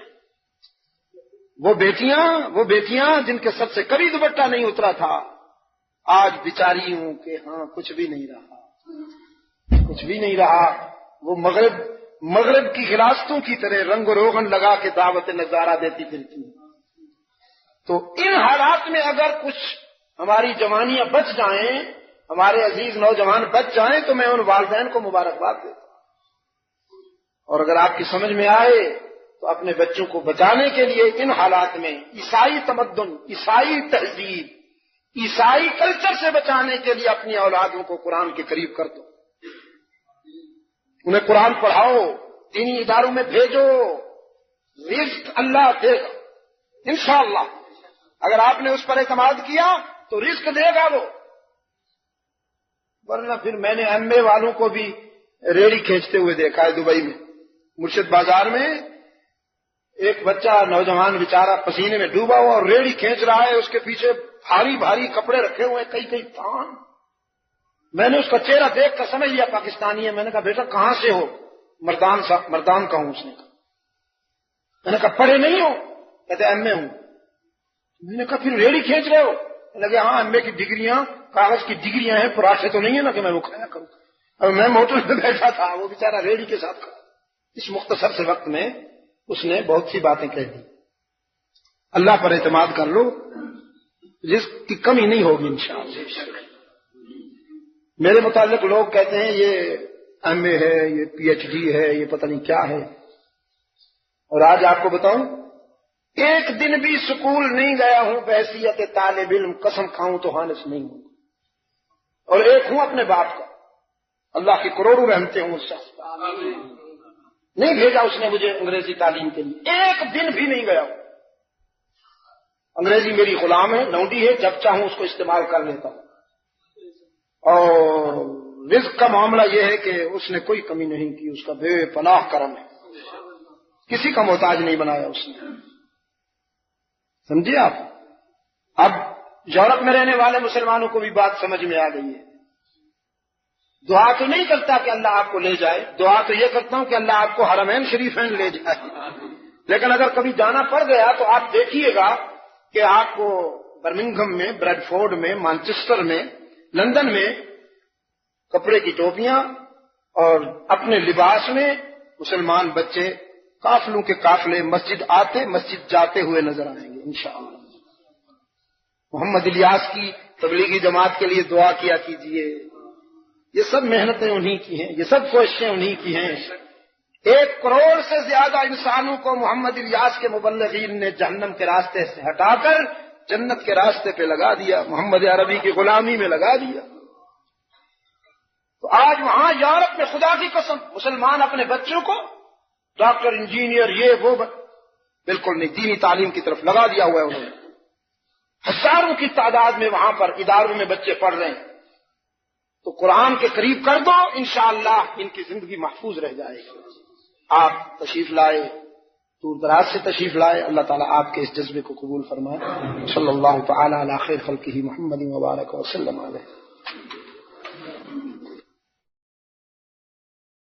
وہ بیٹیاں جن کے سر سے کبھی دوپٹہ نہیں اترا تھا، آج بیچاری ہوں کہ ہاں کچھ بھی نہیں رہا. وہ مغرب کی غلاظتوں کی طرح رنگ و روغن لگا کے دعوت نظارہ دیتی پھرتی. تو ان حالات میں اگر کچھ ہماری جوانیاں بچ جائیں، ہمارے عزیز نوجوان بچ جائیں، تو میں ان والدین کو مبارکباد دیتا ہوں. اور اگر آپ کی سمجھ میں آئے تو اپنے بچوں کو بچانے کے لیے ان حالات میں عیسائی تمدن، عیسائی تہذیب، عیسائی کلچر سے بچانے کے لیے اپنی اولادوں کو قرآن کے قریب کر دو. انہیں قرآن پڑھاؤ، دینی اداروں میں بھیجو. رزق اللہ دے گا انشاءاللہ. اگر آپ نے اس پر اعتماد کیا تو رزق دے گا وہ. ورنہ پھر میں نے ایم اے والوں کو بھی ریڑھی کھینچتے ہوئے دیکھا ہے. دبئی میں مرشد بازار میں ایک بچہ نوجوان بیچارہ پسینے میں ڈوبا ہوا اور ریڑھی کھینچ رہا ہے، اس کے پیچھے بھاری کپڑے رکھے ہوئے ہیں، کئی تھان. میں نے اس کا چہرہ دیکھ کر سمجھ لیا پاکستانی ہے. میں نے کہا بیٹا کہاں سے ہو؟ مردان کا ہوں. اس نے کہا. میں نے کہا پڑھے نہیں ہو؟ کہتے ایم اے ہوں. میں نے کہا پھر ریڑھی کھینچ رہے ہو؟ لگے ہاں ایم اے کی ڈگریاں کاغذ کی ڈگریاں ہیں، پراٹھے تو نہیں ہے نا کہ میں وہ کھایا کروں. اب میں موٹر میں بیٹھا تھا، وہ بیچارہ ریڑھی کے ساتھ کھڑا. اس مختصر سے وقت میں اس نے بہت سی باتیں کہہ دی. اللہ پر اعتماد کر لو، رزق کی کمی نہیں ہوگی انشاءاللہ. میرے متعلق لوگ کہتے ہیں یہ ایم اے ہے، یہ پی ایچ ڈی ہے، یہ پتہ نہیں کیا ہے. اور آج آپ کو بتاؤں، ایک دن بھی سکول نہیں گیا ہوں بحیثیت طالب علم، قسم کھاؤں تو حانس نہیں ہوں. اور ایک ہوں اپنے باپ کا، اللہ کی کروڑوں رحمتیں ہوں اس شخص پر. نہیں بھیجا اس نے مجھے انگریزی تعلیم کے لیے، ایک دن بھی نہیں گیا ہوں. انگریزی میری غلام ہے، لونڈی ہے، جب چاہوں اس کو استعمال کر لیتا ہوں. اور رزق کا معاملہ یہ ہے کہ اس نے کوئی کمی نہیں کی، اس کا بے پناہ کرم ہے، کسی کا محتاج نہیں بنایا اس نے. سمجھے آپ؟ اب یورپ میں رہنے والے مسلمانوں کو بھی بات سمجھ میں آ گئی ہے. دعا تو نہیں کرتا کہ اللہ آپ کو لے جائے، دعا تو یہ کرتا ہوں کہ اللہ آپ کو حرمین شریفین لے جائے. لیکن اگر کبھی جانا پڑ گیا تو آپ دیکھیے گا کہ آپ کو برمنگھم میں، بریڈ فورڈ میں، مانچسٹر میں، لندن میں کپڑے کی ٹوپیاں اور اپنے لباس میں مسلمان بچے قافلوں کے قافلے مسجد آتے مسجد جاتے ہوئے نظر آئیں گے انشاءاللہ. محمد الیاس کی تبلیغی جماعت کے لیے دعا کیا کیجیے. یہ سب محنتیں انہی کی ہیں، یہ سب کوششیں انہی کی ہیں. 1 کروڑ سے زیادہ انسانوں کو محمد الیاس کے مبلغین نے جہنم کے راستے سے ہٹا کر جنت کے راستے پہ لگا دیا، محمد عربی کی غلامی میں لگا دیا. تو آج وہاں یورپ میں خدا کی قسم مسلمان اپنے بچوں کو ڈاکٹر، انجینئر، یہ وہ بالکل نہیں، دینی تعلیم کی طرف لگا دیا ہوا ہے انہوں نے. ہزاروں کی تعداد میں وہاں پر اداروں میں بچے پڑھ رہے ہیں. تو قرآن کے قریب کر دو، انشاءاللہ ان کی زندگی محفوظ رہ جائے گی. آپ تشریف لائے، دور دراز سے تشریف لائے، اللہ تعالیٰ آپ کے اس جذبے کو قبول فرمائے. صلی اللہ تعالی علی خیر خلقہ محمد وبارک وسلم علیہ.